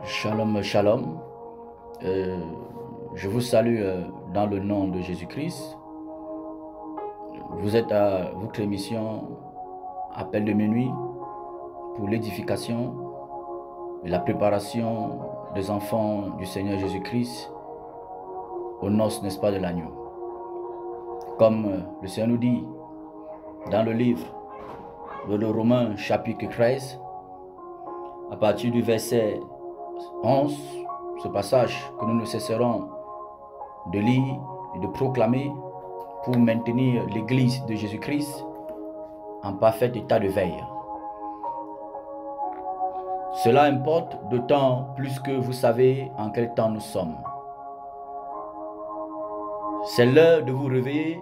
Shalom, shalom. Je vous salue dans le nom de Jésus-Christ. Vous êtes à votre émission Appel de minuit pour l'édification et la préparation des enfants du Seigneur Jésus-Christ aux noces, n'est-ce pas, de l'agneau. Comme le Seigneur nous dit dans le livre de Romains chapitre 13, à partir du verset 11, ce passage que nous ne cesserons de lire et de proclamer pour maintenir l'église de Jésus-Christ en parfait état de veille. Cela importe d'autant plus que vous savez en quel temps nous sommes. C'est l'heure de vous réveiller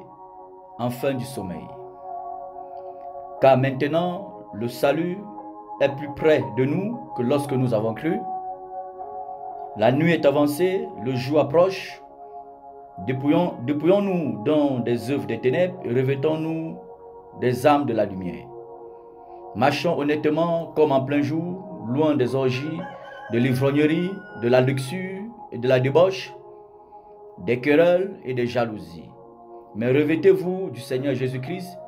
enfin du sommeil. Car maintenant, le salut est plus près de nous que lorsque nous avons cru. La nuit est avancée, le jour approche. Dépouillons-nous dans des œuvres des ténèbres et revêtons-nous des armes de la lumière. Marchons honnêtement comme en plein jour, loin des orgies, de l'ivrognerie, de la luxure et de la débauche, des querelles et des jalousies. Mais revêtez-vous du Seigneur Jésus-Christ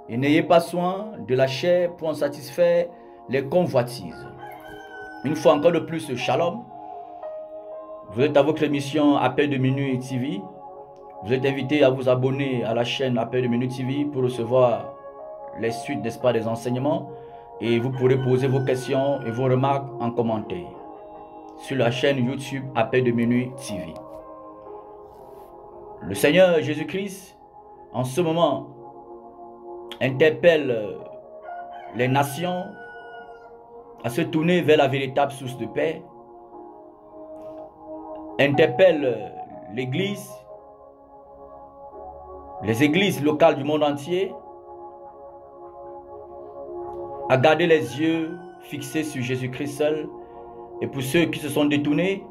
et n'ayez pas soin de la chair pour en satisfaire les convoitises. Une fois encore de plus, shalom. Vous êtes à votre émission Appel de minuit TV. Vous êtes invité à vous abonner à la chaîne Appel de minuit TV pour recevoir les suites, n'est-ce pas, des enseignements. Et vous pourrez poser vos questions et vos remarques en commentaire sur la chaîne YouTube Appel de minuit TV. Le Seigneur Jésus-Christ, en ce moment, interpelle les nations à se tourner vers la véritable source de paix, interpelle l'Église, les églises locales du monde entier, à garder les yeux fixés sur Jésus-Christ seul, et pour ceux qui se sont détournés,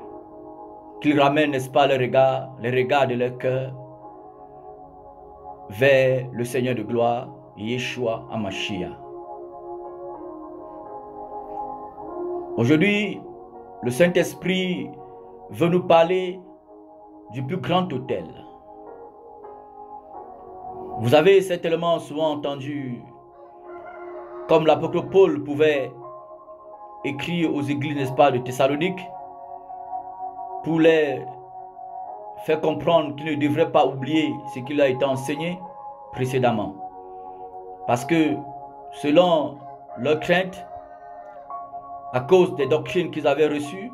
qu'ils ramènent, n'est-ce pas, les regards de leur cœur vers le Seigneur de gloire, Yeshua HaMashiach. Aujourd'hui, le Saint-Esprit veut nous parler du plus grand autel. Vous avez certainement souvent entendu, comme l'apôtre Paul pouvait écrire aux églises, n'est-ce pas, de Thessalonique, pour les faire comprendre qu'ils ne devraient pas oublier ce qui leur a été enseigné précédemment. Parce que selon leur crainte, à cause des doctrines qu'ils avaient reçues,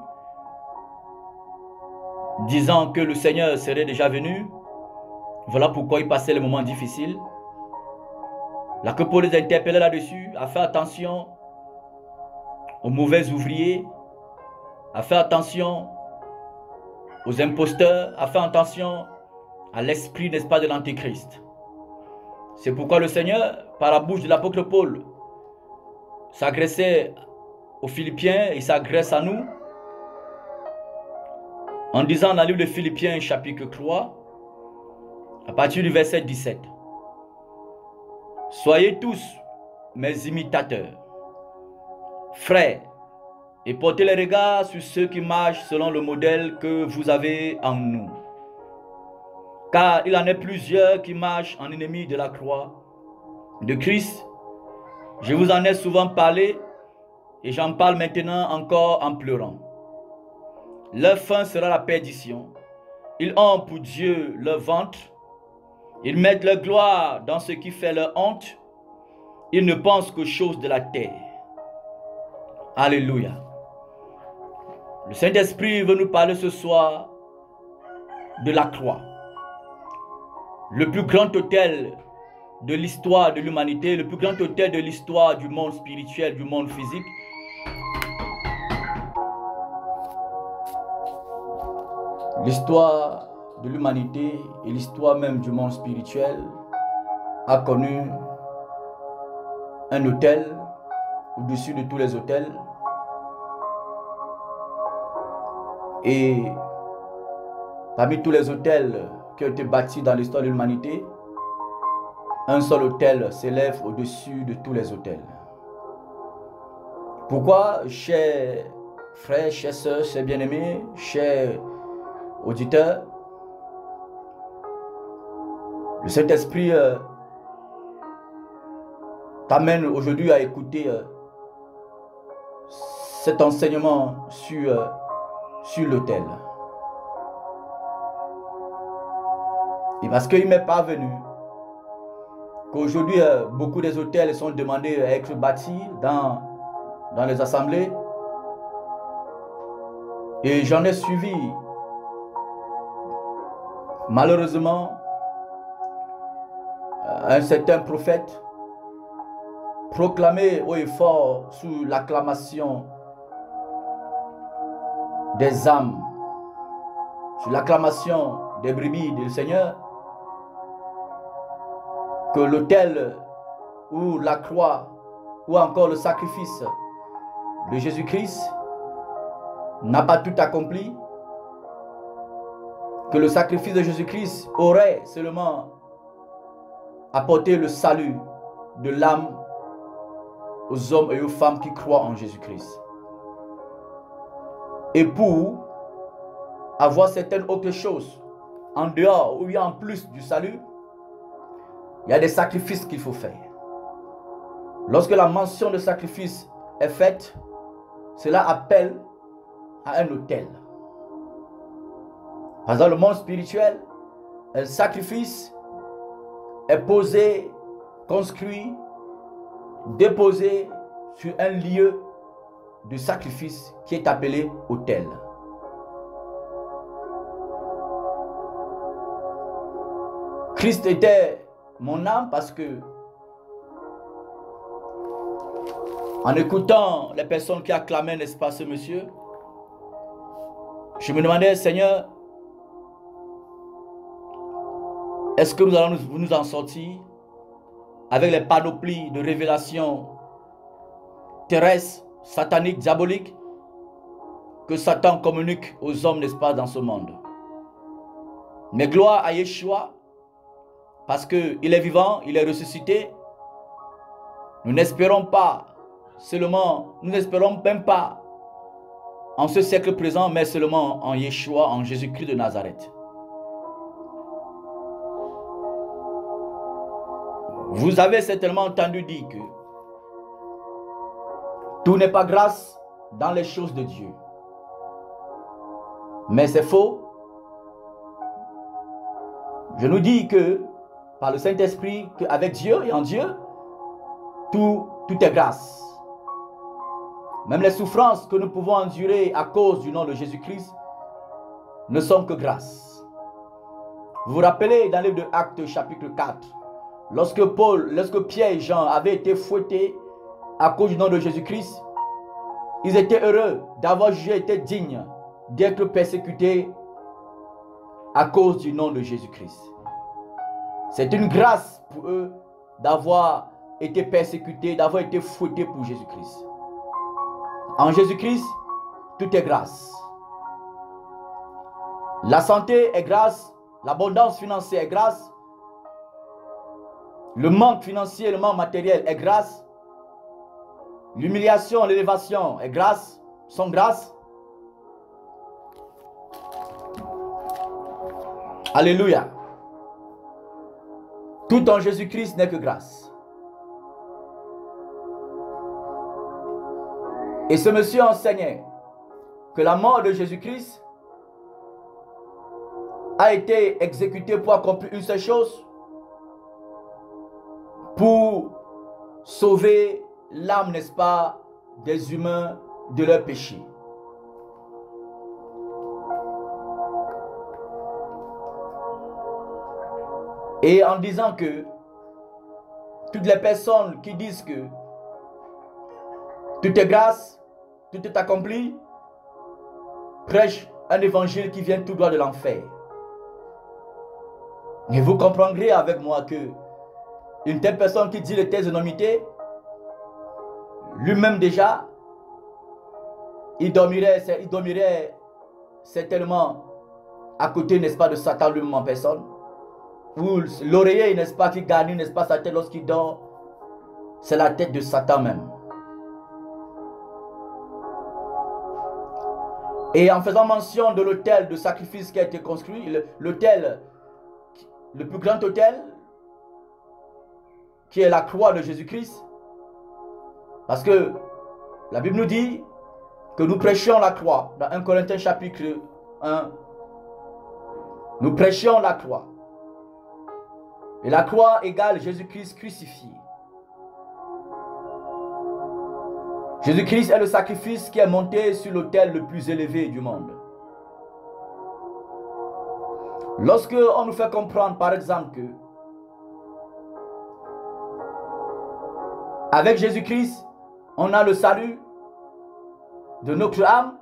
disant que le Seigneur serait déjà venu, voilà pourquoi ils passaient les moments difficiles. Là que Paul les interpellait là-dessus, à faire attention aux mauvais ouvriers, à faire attention aux imposteurs, à faire attention à l'esprit, n'est-ce pas, de l'Antéchrist. C'est pourquoi le Seigneur, par la bouche de l'apôtre Paul, s'adressait aux Philippiens et s'adresse à nous en disant dans le livre de Philippiens chapitre 3, à partir du verset 17. Soyez tous mes imitateurs, frères, et portez les regards sur ceux qui marchent selon le modèle que vous avez en nous. Car il en est plusieurs qui marchent en ennemis de la croix de Christ. Je vous en ai souvent parlé et j'en parle maintenant encore en pleurant. Leur fin sera la perdition. Ils ont pour Dieu leur ventre. Ils mettent leur gloire dans ce qui fait leur honte. Ils ne pensent qu'aux choses de la terre. Alléluia. Le Saint-Esprit veut nous parler ce soir de la croix. Le plus grand autel de l'histoire de l'humanité, le plus grand autel de l'histoire du monde spirituel, du monde physique. L'histoire de l'humanité et l'histoire même du monde spirituel a connu un autel au-dessus de tous les autels. Et parmi tous les autels qui ont été bâtis dans l'histoire de l'humanité, un seul autel s'élève au-dessus de tous les autels. Pourquoi, chers frères, chères sœurs, chers bien-aimés, chers auditeurs, le Saint-Esprit t'amène aujourd'hui à écouter cet enseignement sur l'autel. Et parce qu'il m'est parvenu qu'aujourd'hui, beaucoup des hôtels sont demandés à être bâtis dans les assemblées. Et j'en ai suivi, malheureusement, un certain prophète proclamé haut et fort sous l'acclamation des âmes, sous l'acclamation des brebis du Seigneur, que l'autel ou la croix ou encore le sacrifice de Jésus-Christ n'a pas tout accompli, que le sacrifice de Jésus-Christ aurait seulement apporté le salut de l'âme aux hommes et aux femmes qui croient en Jésus-Christ. Et pour avoir certaines autres choses en dehors ou en plus du salut, il y a des sacrifices qu'il faut faire. Lorsque la mention de sacrifice est faite, cela appelle à un autel. Parce que dans le monde spirituel, un sacrifice est posé, construit, déposé sur un lieu de sacrifice qui est appelé autel. Christ était mon âme parce que en écoutant les personnes qui acclamaient, n'est-ce pas, ce monsieur, je me demandais, Seigneur, est-ce que nous allons nous en sortir avec les panoplies de révélations terrestres, sataniques, diaboliques que Satan communique aux hommes, n'est-ce pas, dans ce monde? Mais gloire à Yeshua, parce qu'il est vivant, il est ressuscité. Nous n'espérons pas seulement, nous n'espérons même pas en ce siècle présent, mais seulement en Yeshua, en Jésus-Christ de Nazareth. Vous avez certainement entendu dire que tout n'est pas grâce dans les choses de Dieu. Mais c'est faux. Je nous dis que par le Saint-Esprit, qu'avec Dieu et en Dieu, tout est grâce. Même les souffrances que nous pouvons endurer à cause du nom de Jésus-Christ ne sont que grâce. Vous vous rappelez dans le livre de Actes chapitre 4, lorsque Pierre et Jean avaient été fouettés à cause du nom de Jésus-Christ, ils étaient heureux d'avoir jugé été dignes d'être persécutés à cause du nom de Jésus-Christ. C'est une grâce pour eux d'avoir été persécutés, d'avoir été fouettés pour Jésus-Christ. En Jésus-Christ, tout est grâce. La santé est grâce, l'abondance financière est grâce, le manque financier, le manque matériel est grâce, l'humiliation, l'élévation est grâce, sont grâce. Alléluia. Tout en Jésus-Christ n'est que grâce. Et ce monsieur enseignait que la mort de Jésus-Christ a été exécutée pour accomplir une seule chose, pour sauver l'âme, n'est-ce pas, des humains de leur péché. Et en disant que toutes les personnes qui disent que tout est grâce, tout est accompli, prêchent un évangile qui vient tout droit de l'enfer. Et vous comprendrez avec moi que une telle personne qui dit les thèses de énormité, lui-même déjà, il dormirait certainement à côté, n'est-ce pas, de Satan lui-même en personne. Ou l'oreiller, n'est-ce pas, qui garnit, n'est-ce pas, sa tête lorsqu'il dort, c'est la tête de Satan même. Et en faisant mention de l'autel de sacrifice qui a été construit, l'autel, le plus grand autel, qui est la croix de Jésus-Christ. Parce que la Bible nous dit que nous prêchions la croix. Dans 1 Corinthiens chapitre 1, nous prêchions la croix. Et la croix égale Jésus-Christ crucifié. Jésus-Christ est le sacrifice qui est monté sur l'autel le plus élevé du monde. Lorsque on nous fait comprendre, par exemple, que avec Jésus-Christ, on a le salut de notre âme,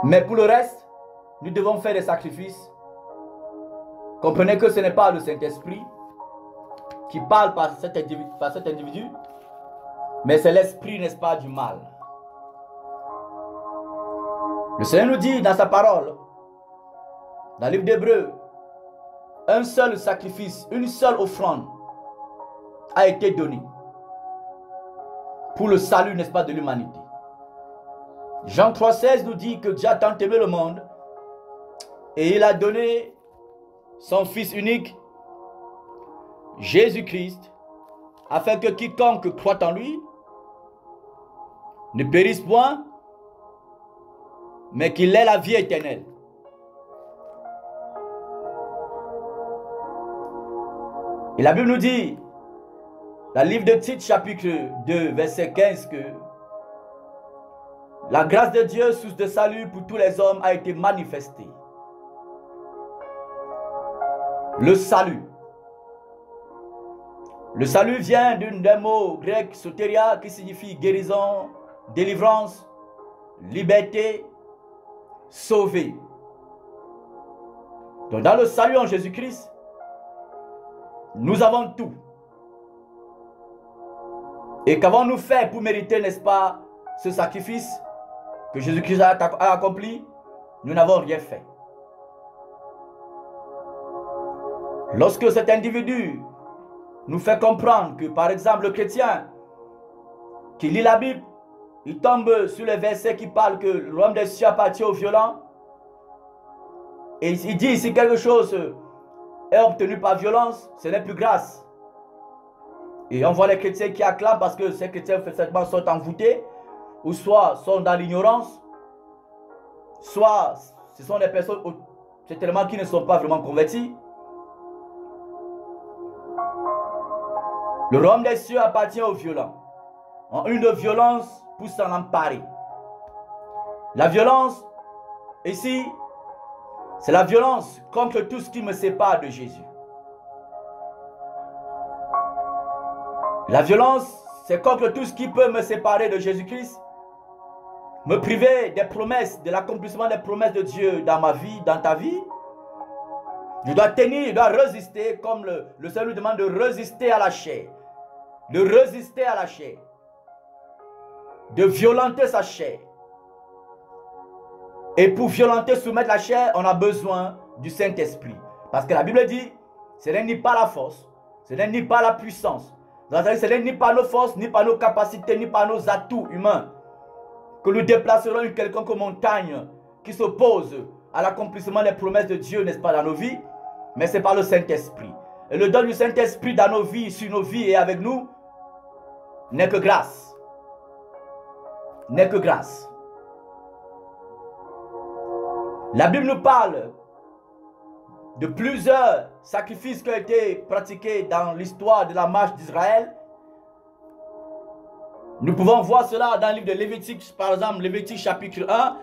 mais pour le reste, nous devons faire des sacrifices. Comprenez que ce n'est pas le Saint-Esprit qui parle par cet individu, mais c'est l'esprit, n'est-ce pas, du mal. Le Seigneur nous dit dans sa parole, dans le livre d'Hébreux, un seul sacrifice, une seule offrande a été donnée pour le salut, n'est-ce pas, de l'humanité. Jean 3,16 nous dit que Dieu a tant aimé le monde et il a donné son Fils unique, Jésus-Christ, afin que quiconque croit en lui ne périsse point, mais qu'il ait la vie éternelle. Et la Bible nous dit, dans le livre de Tite, chapitre 2, verset 15, que la grâce de Dieu, source de salut pour tous les hommes, a été manifestée. Le salut. Le salut vient d'un mot grec soteria qui signifie guérison, délivrance, liberté, sauver. Donc dans le salut en Jésus-Christ, nous avons tout. Et qu'avons-nous fait pour mériter, n'est-ce pas, ce sacrifice que Jésus-Christ a accompli? Nous n'avons rien fait. Lorsque cet individu nous fait comprendre que, par exemple, le chrétien qui lit la Bible, il tombe sur les versets qui parlent que le royaume des cieux appartient aux violents, et il dit si quelque chose est obtenu par violence, ce n'est plus grâce. Et on voit les chrétiens qui acclament parce que ces chrétiens certainement sont envoûtés, ou soit sont dans l'ignorance, soit ce sont des personnes certainement qui ne sont pas vraiment converties. Le royaume des cieux appartient aux violents. En une violence pour s'en emparer. La violence, ici, c'est la violence contre tout ce qui me sépare de Jésus. La violence, c'est contre tout ce qui peut me séparer de Jésus-Christ, me priver des promesses, de l'accomplissement des promesses de Dieu dans ma vie, dans ta vie. Je dois tenir, je dois résister, comme le Seigneur nous demande de résister à la chair. De résister à la chair. De violenter sa chair. Et pour violenter, soumettre la chair, on a besoin du Saint-Esprit. Parce que la Bible dit, ce n'est ni par la force, ce n'est ni par la puissance, ce n'est ni par nos forces, ni par nos capacités, ni par nos atouts humains que nous déplacerons une quelconque montagne qui s'oppose à l'accomplissement des promesses de Dieu, n'est-ce pas, dans nos vies, mais c'est par le Saint-Esprit. Et le don du Saint-Esprit dans nos vies, sur nos vies et avec nous, n'est que grâce. N'est que grâce. La Bible nous parle de plusieurs sacrifices qui ont été pratiqués dans l'histoire de la marche d'Israël. Nous pouvons voir cela dans le livre de Lévitique, par exemple, Lévitique chapitre 1.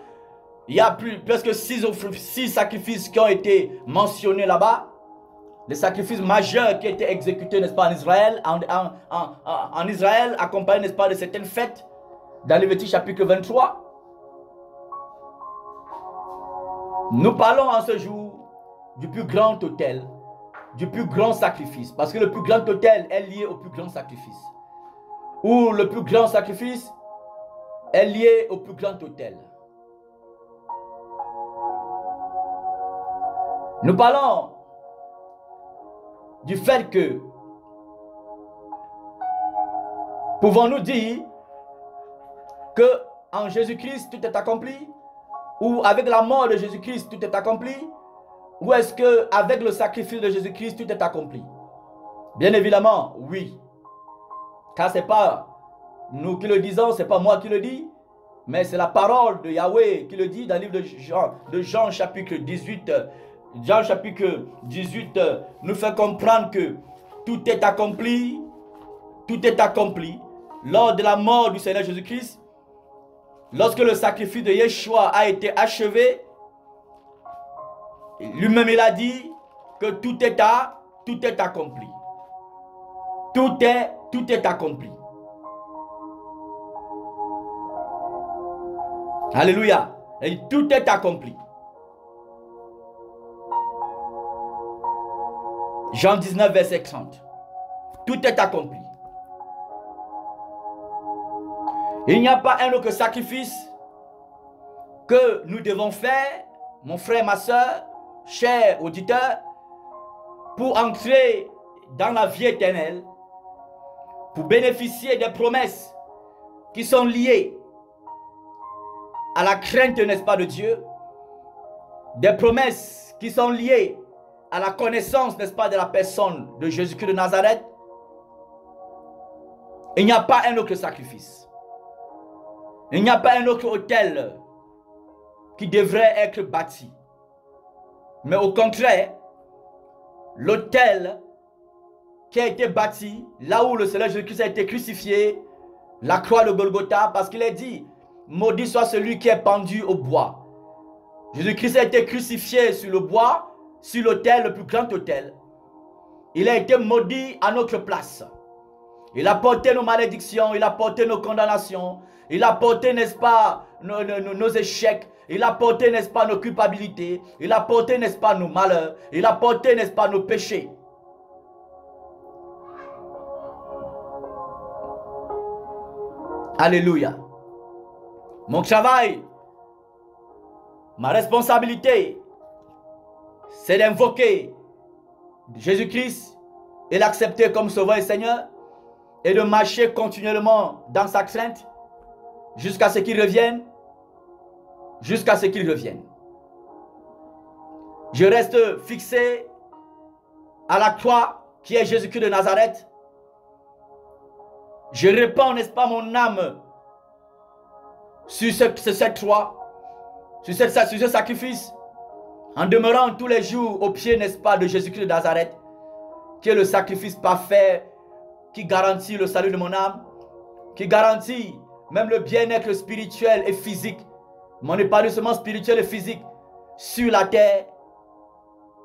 Il y a presque 6 sacrifices qui ont été mentionnés là-bas. Les sacrifices majeurs qui ont été exécutés, n'est-ce pas, en Israël, en Israël, accompagnés, n'est-ce pas, de certaines fêtes, dans Lévitique chapitre 23. Nous parlons en ce jour du plus grand autel, du plus grand sacrifice, parce que le plus grand autel est lié au plus grand sacrifice. Ou le plus grand sacrifice est lié au plus grand autel. Nous parlons du fait que pouvons-nous dire que en Jésus-Christ tout est accompli? Ou avec la mort de Jésus-Christ tout est accompli? Ou est-ce que avec le sacrifice de Jésus-Christ tout est accompli? Bien évidemment, oui. Car ce n'est pas nous qui le disons, ce n'est pas moi qui le dis, mais c'est la parole de Yahweh qui le dit dans le livre de Jean chapitre 18. Jean chapitre 18 nous fait comprendre que tout est accompli. Tout est accompli lors de la mort du Seigneur Jésus-Christ. Lorsque le sacrifice de Yeshua a été achevé, lui-même il a dit que tout est accompli. Tout est accompli. Alléluia. Et tout est accompli. Jean 19, verset 30. Tout est accompli. Il n'y a pas un autre sacrifice que nous devons faire, mon frère, ma soeur, cher auditeur, pour entrer dans la vie éternelle, pour bénéficier des promesses qui sont liées à la crainte, n'est-ce pas, de Dieu, des promesses qui sont liées à la connaissance, n'est-ce pas, de la personne de Jésus-Christ de Nazareth. Il n'y a pas un autre sacrifice. Il n'y a pas un autre autel qui devrait être bâti. Mais au contraire, l'autel qui a été bâti, là où le Seigneur Jésus-Christ a été crucifié, la croix de Golgotha, parce qu'il est dit, maudit soit celui qui est pendu au bois. Jésus-Christ a été crucifié sur le bois, sur l'autel, le plus grand autel. Il a été maudit à notre place. Il a porté nos malédictions, il a porté nos condamnations, il a porté, n'est-ce pas, nos échecs, il a porté, n'est-ce pas, nos culpabilités, il a porté, n'est-ce pas, nos malheurs, il a porté, n'est-ce pas, nos péchés. Alléluia. Mon travail, ma responsabilité, c'est d'invoquer Jésus-Christ et l'accepter comme Sauveur et Seigneur et de marcher continuellement dans sa crainte jusqu'à ce qu'il revienne. Jusqu'à ce qu'il revienne. Je reste fixé à la croix qui est Jésus-Christ de Nazareth. Je répands, n'est-ce pas, mon âme sur cette croix, sur ce sacrifice, en demeurant tous les jours au pied, n'est-ce pas, de Jésus-Christ de Nazareth, qui est le sacrifice parfait, qui garantit le salut de mon âme, qui garantit même le bien-être spirituel et physique, mon épanouissement spirituel et physique sur la terre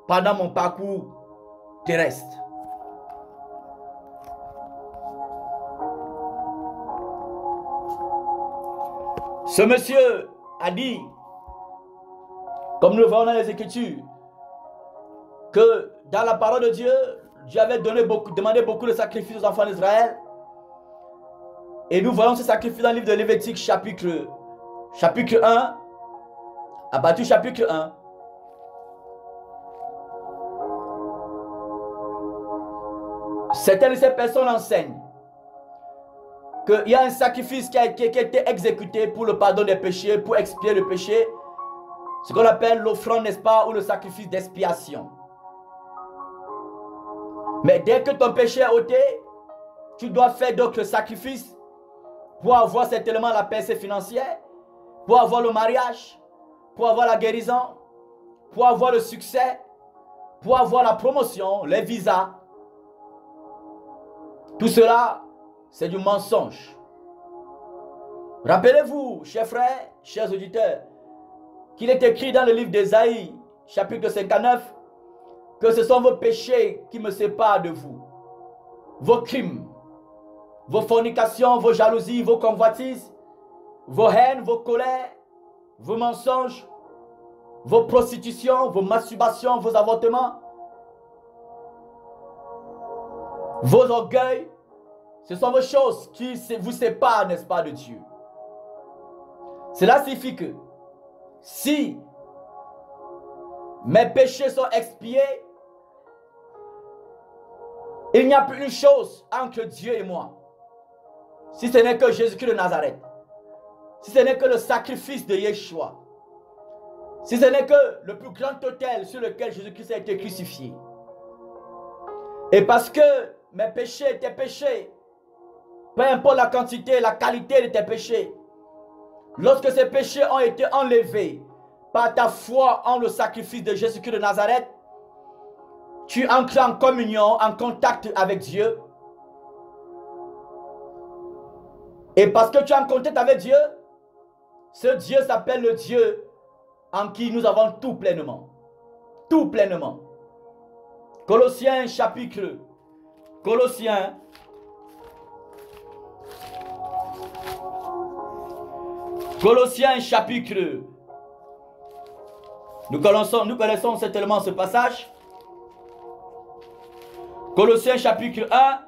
pendant mon parcours terrestre. Ce monsieur a dit, comme nous le voyons dans les Écritures, que dans la parole de Dieu, Dieu avait demandé beaucoup de sacrifices aux enfants d'Israël. Et nous voyons ce sacrifice dans le livre de Lévitique chapitre 1, abattu chapitre 1. Certaines de ces personnes enseignent qu'il y a un sacrifice qui a été exécuté pour le pardon des péchés, pour expier le péché, ce qu'on appelle l'offrande, n'est-ce pas, ou le sacrifice d'expiation. Mais dès que ton péché est ôté, tu dois faire d'autres sacrifices pour avoir certainement la percée financière, pour avoir le mariage, pour avoir la guérison, pour avoir le succès, pour avoir la promotion, les visas. Tout cela, c'est du mensonge. Rappelez-vous, chers frères, chers auditeurs, qu'il est écrit dans le livre d'Ésaïe, chapitre 59, que ce sont vos péchés qui me séparent de vous. Vos crimes, vos fornications, vos jalousies, vos convoitises, vos haines, vos colères, vos mensonges, vos prostitutions, vos masturbations, vos avortements, vos orgueils, ce sont vos choses qui vous séparent, n'est-ce pas, de Dieu. Cela signifie que si mes péchés sont expiés, il n'y a plus une chose entre Dieu et moi, si ce n'est que Jésus-Christ de Nazareth. si ce n'est que le sacrifice de Yeshua, si ce n'est que le plus grand autel sur lequel Jésus-Christ a été crucifié, et parce que mes péchés, tes péchés, peu importe la quantité, la qualité de tes péchés, lorsque ces péchés ont été enlevés par ta foi en le sacrifice de Jésus-Christ de Nazareth, tu entres en communion, en contact avec Dieu. Et parce que tu es en contact avec Dieu, ce Dieu s'appelle le Dieu en qui nous avons tout pleinement. Tout pleinement. Colossiens chapitre. Colossiens. Colossiens chapitre. Nous connaissons certainement ce passage. Colossiens chapitre 1.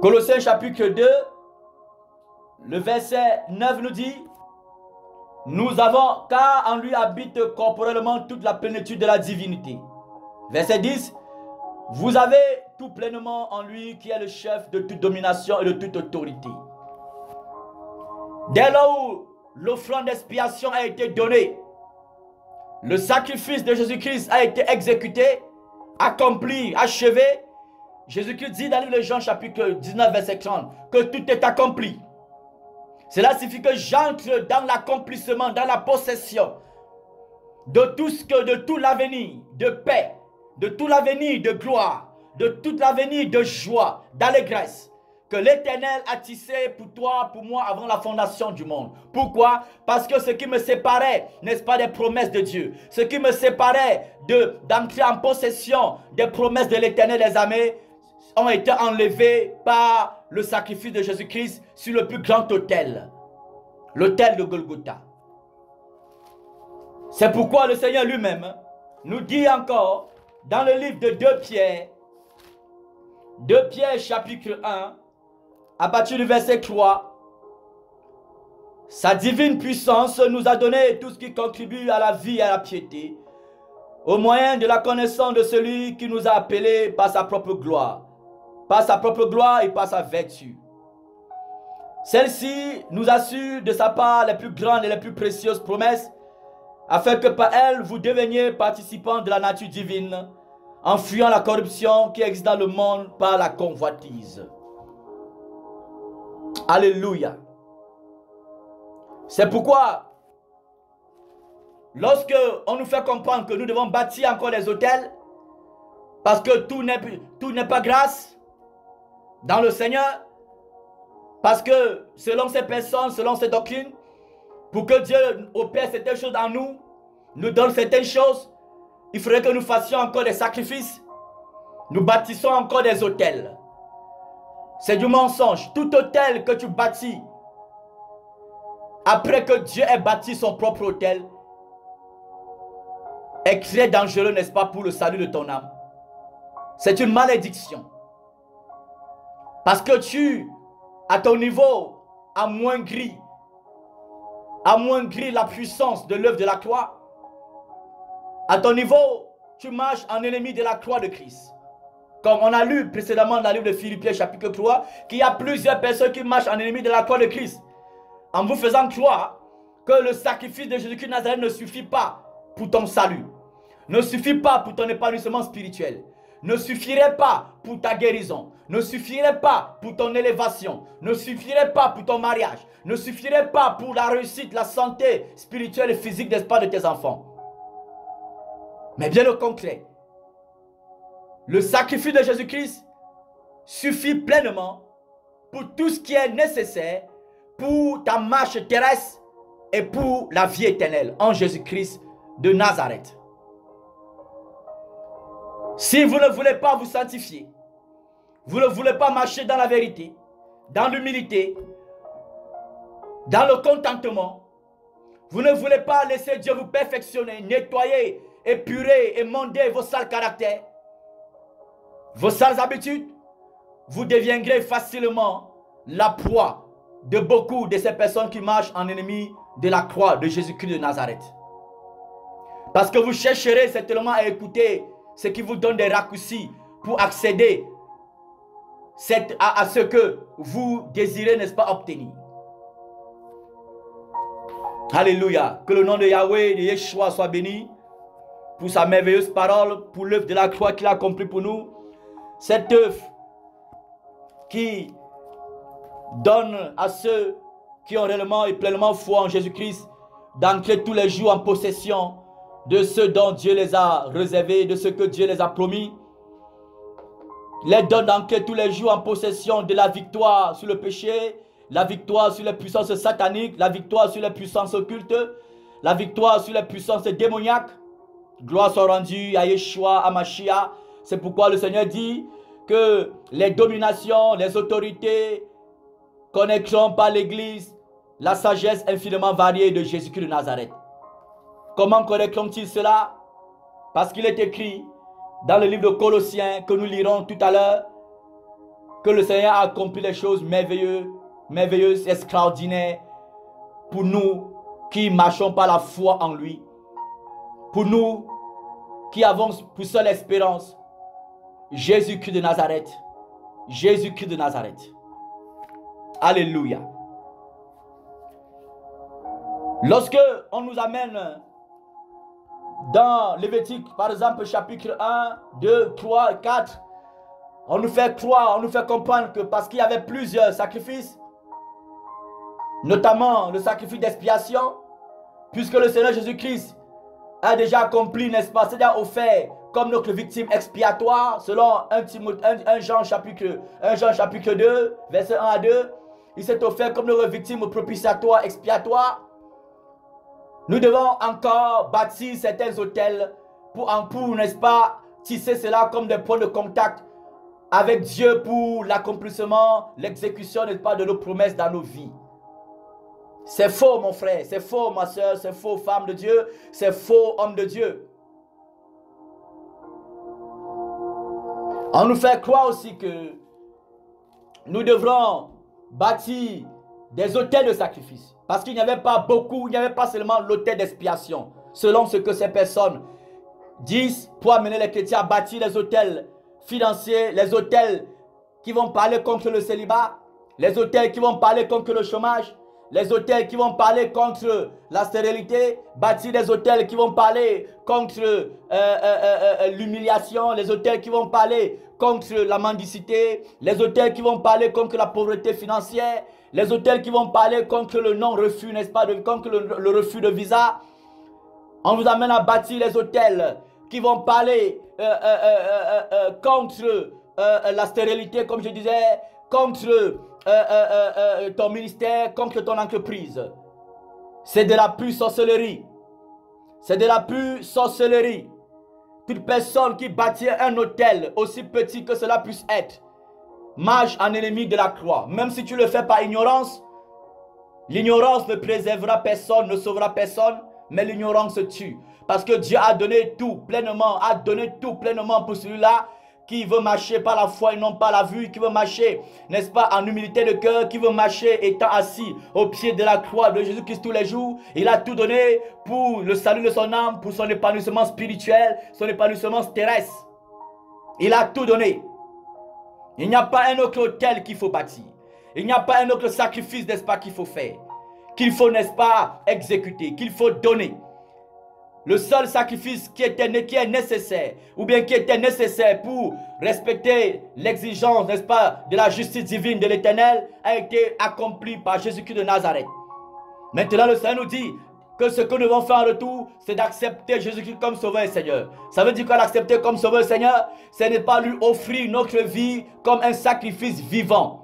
Colossiens chapitre 2, le verset 9 nous dit, nous avons, car en lui habite corporellement toute la plénitude de la divinité. Verset 10, vous avez tout pleinement en lui qui est le chef de toute domination et de toute autorité. Dès lors où l'offrande d'expiation a été donnée, le sacrifice de Jésus-Christ a été exécuté, accompli, achevé, Jésus-Christ dit dans le livre de Jean chapitre 19 verset 30 que tout est accompli. Cela signifie que j'entre dans l'accomplissement, dans la possession de tout l'avenir de paix, de tout l'avenir de gloire, de tout l'avenir de joie, d'allégresse que l'Éternel a tissé pour toi, pour moi avant la fondation du monde. Pourquoi? Parce que ce qui me séparait, n'est-ce pas, des promesses de Dieu, ce qui me séparait d'entrer en possession des promesses de l'Éternel des armées, ont été enlevés par le sacrifice de Jésus-Christ sur le plus grand autel, l'autel de Golgotha. C'est pourquoi le Seigneur lui-même nous dit encore dans le livre de 2 Pierre chapitre 1, à partir du verset 3, sa divine puissance nous a donné tout ce qui contribue à la vie et à la piété, au moyen de la connaissance de celui qui nous a appelés par sa propre gloire. Par sa propre gloire et par sa vertu. Celle-ci nous assure de sa part les plus grandes et les plus précieuses promesses, afin que par elles vous deveniez participants de la nature divine, en fuyant la corruption qui existe dans le monde par la convoitise. Alléluia. C'est pourquoi, lorsque on nous fait comprendre que nous devons bâtir encore des autels, parce que tout n'est pas grâce dans le Seigneur, parce que selon ces personnes, selon ces doctrines, pour que Dieu opère certaines choses en nous, nous donne certaines choses, il faudrait que nous fassions encore des sacrifices, nous bâtissons encore des autels. C'est du mensonge. Tout autel que tu bâtis, après que Dieu ait bâti son propre autel, est très dangereux, n'est-ce pas, pour le salut de ton âme. C'est une malédiction. Parce que tu, à ton niveau, amoindris la puissance de l'œuvre de la croix. À ton niveau, tu marches en ennemi de la croix de Christ. Comme on a lu précédemment dans le livre de Philippiens chapitre 3, qu'il y a plusieurs personnes qui marchent en ennemi de la croix de Christ. En vous faisant croire que le sacrifice de Jésus-Christ de Nazareth ne suffit pas pour ton salut. Ne suffit pas pour ton épanouissement spirituel. Ne suffirait pas pour ta guérison, ne suffirait pas pour ton élévation, ne suffirait pas pour ton mariage, ne suffirait pas pour la réussite, la santé spirituelle et physique, n'est-ce pas, de tes enfants. Mais bien au contraire, le sacrifice de Jésus-Christ suffit pleinement pour tout ce qui est nécessaire pour ta marche terrestre et pour la vie éternelle en Jésus-Christ de Nazareth. Si vous ne voulez pas vous sanctifier, vous ne voulez pas marcher dans la vérité, dans l'humilité, dans le contentement, vous ne voulez pas laisser Dieu vous perfectionner, nettoyer, épurer et monder vos sales caractères, vos sales habitudes, vous deviendrez facilement la proie de beaucoup de ces personnes qui marchent en ennemi de la croix de Jésus-Christ de Nazareth. Parce que vous chercherez certainement à écouter ce qui vous donne des raccourcis pour accéder à ce que vous désirez, n'est-ce pas, obtenir. Alléluia. Que le nom de Yahweh, de Yeshua soit béni pour sa merveilleuse parole, pour l'œuvre de la croix qu'il a accomplie pour nous. Cette œuvre qui donne à ceux qui ont réellement et pleinement foi en Jésus-Christ d'entrer tous les jours en possession de ce dont Dieu les a réservés, de ce que Dieu les a promis. Les donne d'entrer tous les jours en possession de la victoire sur le péché, la victoire sur les puissances sataniques, la victoire sur les puissances occultes, la victoire sur les puissances démoniaques. Gloire soit rendue à Yeshua, à Mashiach. C'est pourquoi le Seigneur dit que les dominations, les autorités connaîtront par l'Église la sagesse infiniment variée de Jésus-Christ de Nazareth. Comment connaîtront-ils cela? Parce qu'il est écrit dans le livre de Colossiens que nous lirons tout à l'heure que le Seigneur a accompli les choses merveilleuses, extraordinaires pour nous qui marchons par la foi en lui. Pour nous qui avons pour seule espérance Jésus-Christ de Nazareth. Jésus-Christ de Nazareth. Alléluia. Lorsque on nous amène dans Lévitique, par exemple, chapitre 1, 2, 3, 4, on nous fait croire, on nous fait comprendre que parce qu'il y avait plusieurs sacrifices, notamment le sacrifice d'expiation, puisque le Seigneur Jésus-Christ a déjà accompli, n'est-ce pas, c'est-à-dire offert comme notre victime expiatoire, selon 1 Jean chapitre 2, verset 1 à 2, il s'est offert comme notre victime propitiatoire, expiatoire. Nous devons encore bâtir certains autels pour n'est-ce pas, tisser cela comme des points de contact avec Dieu pour l'accomplissement, l'exécution, n'est-ce pas, de nos promesses dans nos vies. C'est faux, mon frère, c'est faux, ma soeur, c'est faux, femme de Dieu, c'est faux, homme de Dieu. On nous fait croire aussi que nous devrons bâtir des autels de sacrifice. Parce qu'il n'y avait pas beaucoup, il n'y avait pas seulement l'autel d'expiation. Selon ce que ces personnes disent pour amener les chrétiens à bâtir les autels financiers, les autels qui vont parler contre le célibat, les autels qui vont parler contre le chômage, les autels qui vont parler contre la stérilité, bâtir des autels qui vont parler contre l'humiliation, les autels qui vont parler contre la mendicité, les autels qui vont parler contre la pauvreté financière, les autels qui vont parler contre le non-refus, n'est-ce pas, contre le refus de visa. On vous amène à bâtir les autels qui vont parler contre la stérilité, comme je disais, contre ton ministère, contre ton entreprise. C'est de la pure sorcellerie. C'est de la pure sorcellerie. Toute personne qui bâtit un autel, aussi petit que cela puisse être, marche en ennemi de la croix. Même si tu le fais par ignorance, l'ignorance ne préservera personne, ne sauvera personne, mais l'ignorance tue. Parce que Dieu a donné tout pleinement, pour celui-là qui veut marcher par la foi et non par la vue, qui veut marcher, n'est-ce pas, en humilité de cœur, qui veut marcher étant assis au pied de la croix de Jésus-Christ tous les jours. Il a tout donné pour le salut de son âme, pour son épanouissement spirituel, son épanouissement terrestre. Il a tout donné. Il n'y a pas un autre autel qu'il faut bâtir. Il n'y a pas un autre sacrifice, n'est-ce pas, qu'il faut faire, qu'il faut, n'est-ce pas, exécuter, qu'il faut donner. Le seul sacrifice qui est nécessaire, ou bien qui était nécessaire pour respecter l'exigence, n'est-ce pas, de la justice divine de l'Éternel, a été accompli par Jésus-Christ de Nazareth. Maintenant, le Seigneur nous dit que ce que nous devons faire en retour, c'est d'accepter Jésus-Christ comme Sauveur et Seigneur. Ça veut dire quoi, l'accepter comme Sauveur et Seigneur? Ce n'est pas lui offrir notre vie comme un sacrifice vivant.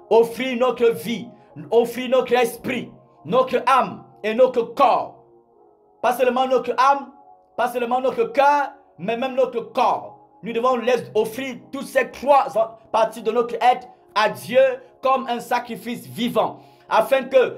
Offrir notre vie, offrir notre esprit, notre âme et notre corps. Pas seulement notre âme, pas seulement notre cœur, mais même notre corps. Nous devons les offrir toutes ces trois parties de notre être à Dieu comme un sacrifice vivant. Afin que,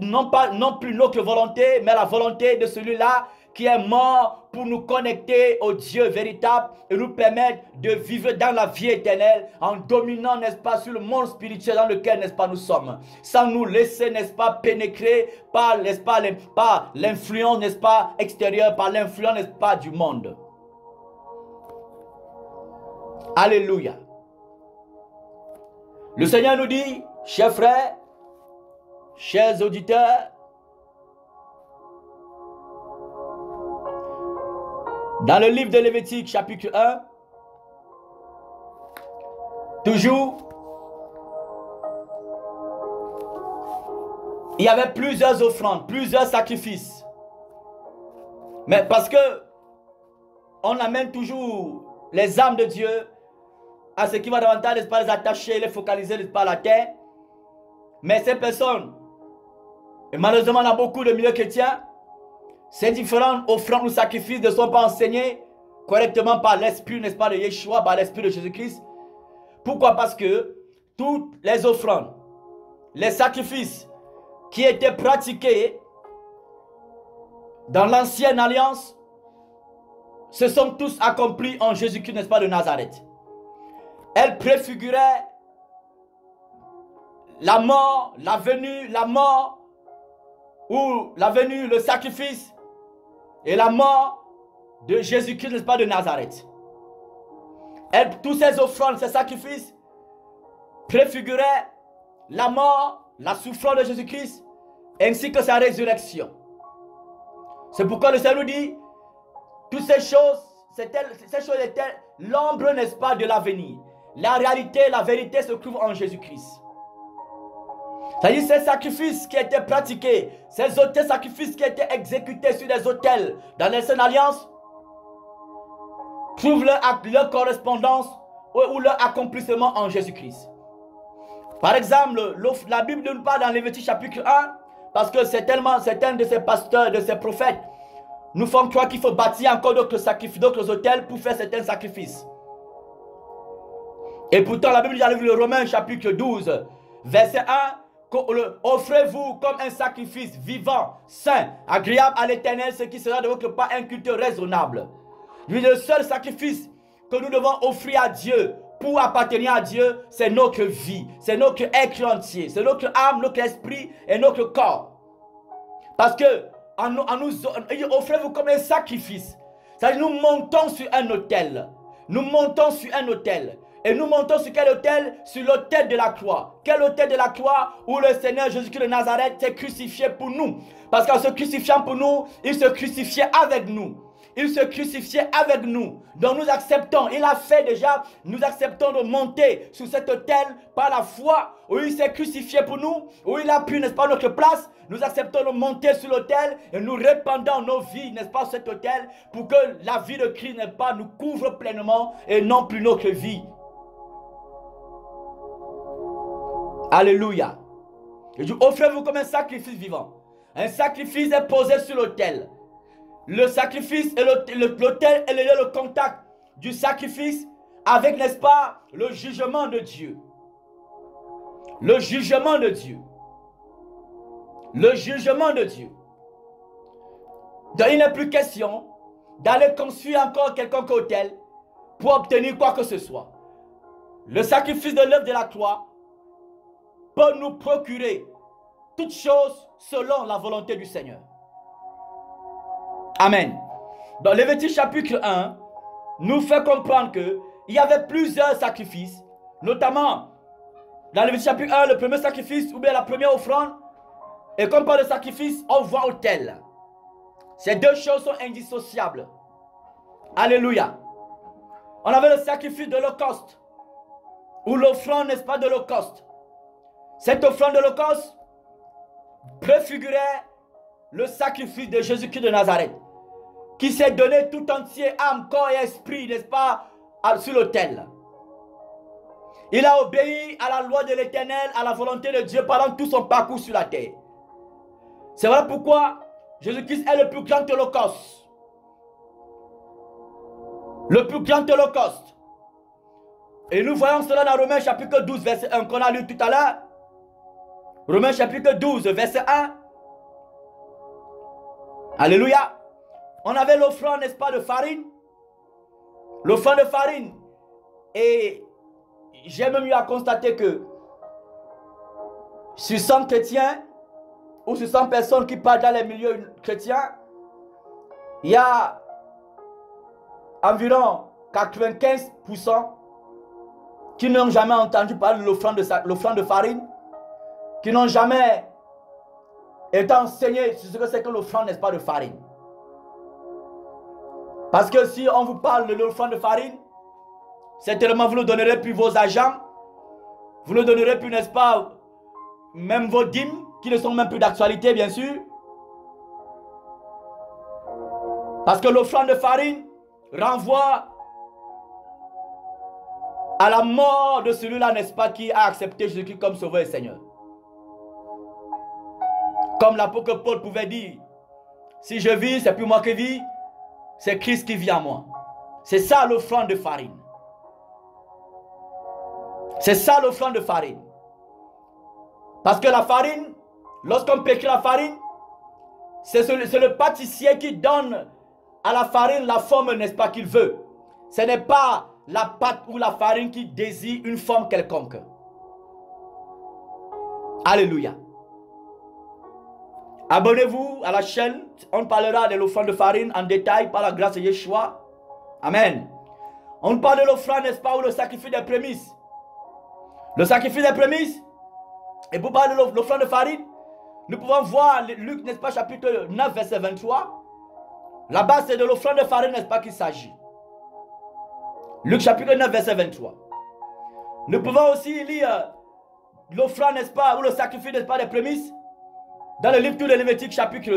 non plus notre volonté, mais la volonté de celui-là qui est mort pour nous connecter au Dieu véritable et nous permettre de vivre dans la vie éternelle en dominant, n'est-ce pas, sur le monde spirituel dans lequel, n'est-ce pas, nous sommes. Sans nous laisser, n'est-ce pas, pénétrer par, n'est-ce pas, par l'influence, n'est-ce pas, extérieure, par l'influence, n'est-ce pas, du monde. Alléluia. Le Seigneur nous dit, chers frères, chers auditeurs, dans le livre de Lévitique, chapitre 1, toujours, il y avait plusieurs offrandes, plusieurs sacrifices. Mais parce que on amène toujours les âmes de Dieu à ce qui va davantage, n'est-ce pas, les attacher, les focaliser, n'est-ce pas, à la terre. Mais ces personnes, et malheureusement, on a beaucoup de milieux chrétiens, ces différentes offrandes ou sacrifices ne sont pas enseignés correctement par l'esprit, n'est-ce pas, de Yeshua, par l'esprit de Jésus-Christ. Pourquoi? Parce que toutes les offrandes, les sacrifices qui étaient pratiqués dans l'ancienne alliance se sont tous accomplis en Jésus-Christ, n'est-ce pas, de Nazareth. Elles préfiguraient la mort, la venue, la mort, ou la venue, le sacrifice et la mort de Jésus-Christ, n'est-ce pas, de Nazareth. Tous ces offrandes, ces sacrifices préfiguraient la mort, la souffrance de Jésus-Christ, ainsi que sa résurrection. C'est pourquoi le Seigneur nous dit, toutes ces choses étaient l'ombre, n'est-ce pas, de l'avenir. La réalité, la vérité se trouve en Jésus-Christ. C'est-à-dire ces sacrifices qui étaient pratiqués, ces sacrifices qui étaient exécutés sur des autels dans l'ancienne alliance, trouvent leur correspondance ou leur accomplissement en Jésus-Christ. Par exemple, la Bible ne nous parle dans Lévitique chapitre 1, parce que certains de ces pasteurs, de ces prophètes, nous font croire qu'il faut bâtir encore d'autres sacrifices, d'autres autels pour faire certains sacrifices. Et pourtant, la Bible dit dans le Romains chapitre 12, verset 1, offrez-vous comme un sacrifice vivant, saint, agréable à l'Éternel, ce qui sera de votre part un culte raisonnable. Le seul sacrifice que nous devons offrir à Dieu pour appartenir à Dieu, c'est notre vie, c'est notre être entier, c'est notre âme, notre esprit et notre corps. Parce que offrez-vous comme un sacrifice. C'est-à-dire nous montons sur un autel. Nous montons sur un autel. Et nous montons sur quel autel? Sur l'autel de la croix. Quel autel de la croix? Où le Seigneur Jésus-Christ de Nazareth s'est crucifié pour nous. Parce qu'en se crucifiant pour nous, il se crucifiait avec nous. Il se crucifiait avec nous. Donc nous acceptons, il a fait déjà, nous acceptons de monter sur cet autel par la foi, où il s'est crucifié pour nous, où il a pris, n'est-ce pas, notre place. Nous acceptons de monter sur l'autel et nous répandons nos vies, n'est-ce pas, sur cet autel, pour que la vie de Christ, n'est-ce pas, nous couvre pleinement et non plus notre vie. Alléluia. Offrez-vous comme un sacrifice vivant. Un sacrifice est posé sur l'autel. Le sacrifice et l'autel est le contact du sacrifice avec, n'est-ce pas, le jugement de Dieu. Le jugement de Dieu. Le jugement de Dieu. Donc il n'est plus question d'aller construire encore quelconque autel pour obtenir quoi que ce soit. Le sacrifice de l'œuvre de la croix peut nous procurer toutes choses selon la volonté du Seigneur. Amen. Dans Lévitique chapitre 1, nous fait comprendre qu'il y avait plusieurs sacrifices, notamment dans Lévitique chapitre 1, le premier sacrifice ou bien la première offrande, et comme par le sacrifice, on voit autel. Ces deux choses sont indissociables. Alléluia. On avait le sacrifice de l'Holocauste, ou l'offrande, n'est-ce pas, de l'Holocauste. Cette offrande de l'Holocauste préfigurait le sacrifice de Jésus-Christ de Nazareth, qui s'est donné tout entier, âme, corps et esprit, n'est-ce pas, sur l'autel. Il a obéi à la loi de l'Éternel, à la volonté de Dieu pendant tout son parcours sur la terre. C'est voilà pourquoi Jésus-Christ est le plus grand holocauste. Le plus grand holocauste. Et nous voyons cela dans Romains chapitre 12, verset 1, qu'on a lu tout à l'heure. Romains chapitre 12, verset 1. Alléluia. On avait l'offrande, n'est-ce pas, de farine. L'offrande de farine. Et j'ai même eu à constater que sur 100 chrétiens, ou sur 100 personnes qui parlent dans les milieux chrétiens, il y a environ 95% qui n'ont jamais entendu parler de l'offrande de farine, qui n'ont jamais été enseignés sur ce que c'est que l'offrande, n'est-ce pas, de farine. Parce que si on vous parle de l'offrande de farine, certainement vous ne donnerez plus vos agents, vous ne donnerez plus, n'est-ce pas, même vos dîmes, qui ne sont même plus d'actualité, bien sûr. Parce que l'offrande de farine renvoie à la mort de celui-là, n'est-ce pas, qui a accepté Jésus-Christ comme Sauveur et Seigneur. Comme l'apôtre Paul pouvait dire, si je vis, c'est plus moi qui vis, c'est Christ qui vit en moi. C'est ça l'offrande de farine. C'est ça l'offrande de farine. Parce que la farine, lorsqu'on pétrit la farine, c'est le pâtissier qui donne à la farine la forme, n'est-ce pas, qu'il veut. Ce n'est pas la pâte ou la farine qui désire une forme quelconque. Alléluia. Abonnez-vous à la chaîne. On parlera de l'offrande de farine en détail par la grâce de Yeshua. Amen. On parle de l'offrande, n'est-ce pas, ou le sacrifice des prémices. Le sacrifice des prémices. Et pour parler de l'offrande de farine, nous pouvons voir Luc, n'est-ce pas, chapitre 9, verset 23. Là-bas, c'est de l'offrande de farine, n'est-ce pas, qu'il s'agit. Luc, chapitre 9, verset 23. Nous pouvons aussi lire l'offrande, n'est-ce pas, ou le sacrifice, n'est-ce pas, des prémices, dans le livre de Lévitique, chapitre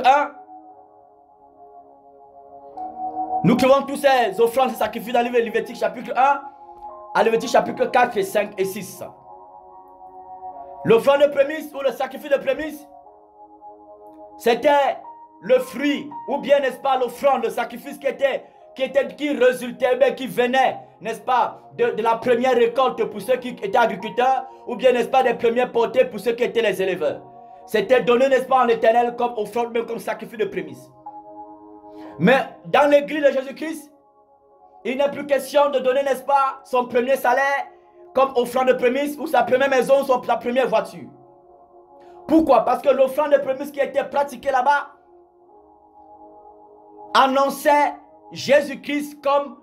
1. Nous trouvons tous ces offrandes, ces sacrifices dans le livre de Lévitique, chapitre 1, à Lévitique, chapitre 4, et 5 et 6. L'offrande de prémices ou le sacrifice de prémices, c'était le fruit, ou bien, n'est-ce pas, l'offrande, le sacrifice qui résultait, bien, qui venait, n'est-ce pas, de la première récolte pour ceux qui étaient agriculteurs, ou bien, n'est-ce pas, des premières portées pour ceux qui étaient les éleveurs. C'était donné, n'est-ce pas, en éternel comme offrande, même comme sacrifice de prémices. Mais dans l'église de Jésus-Christ, il n'est plus question de donner, n'est-ce pas, son premier salaire comme offrande de prémices, ou sa première maison, ou sa première voiture. Pourquoi? Parce que l'offrande de prémices qui était pratiquée là-bas annonçait Jésus-Christ comme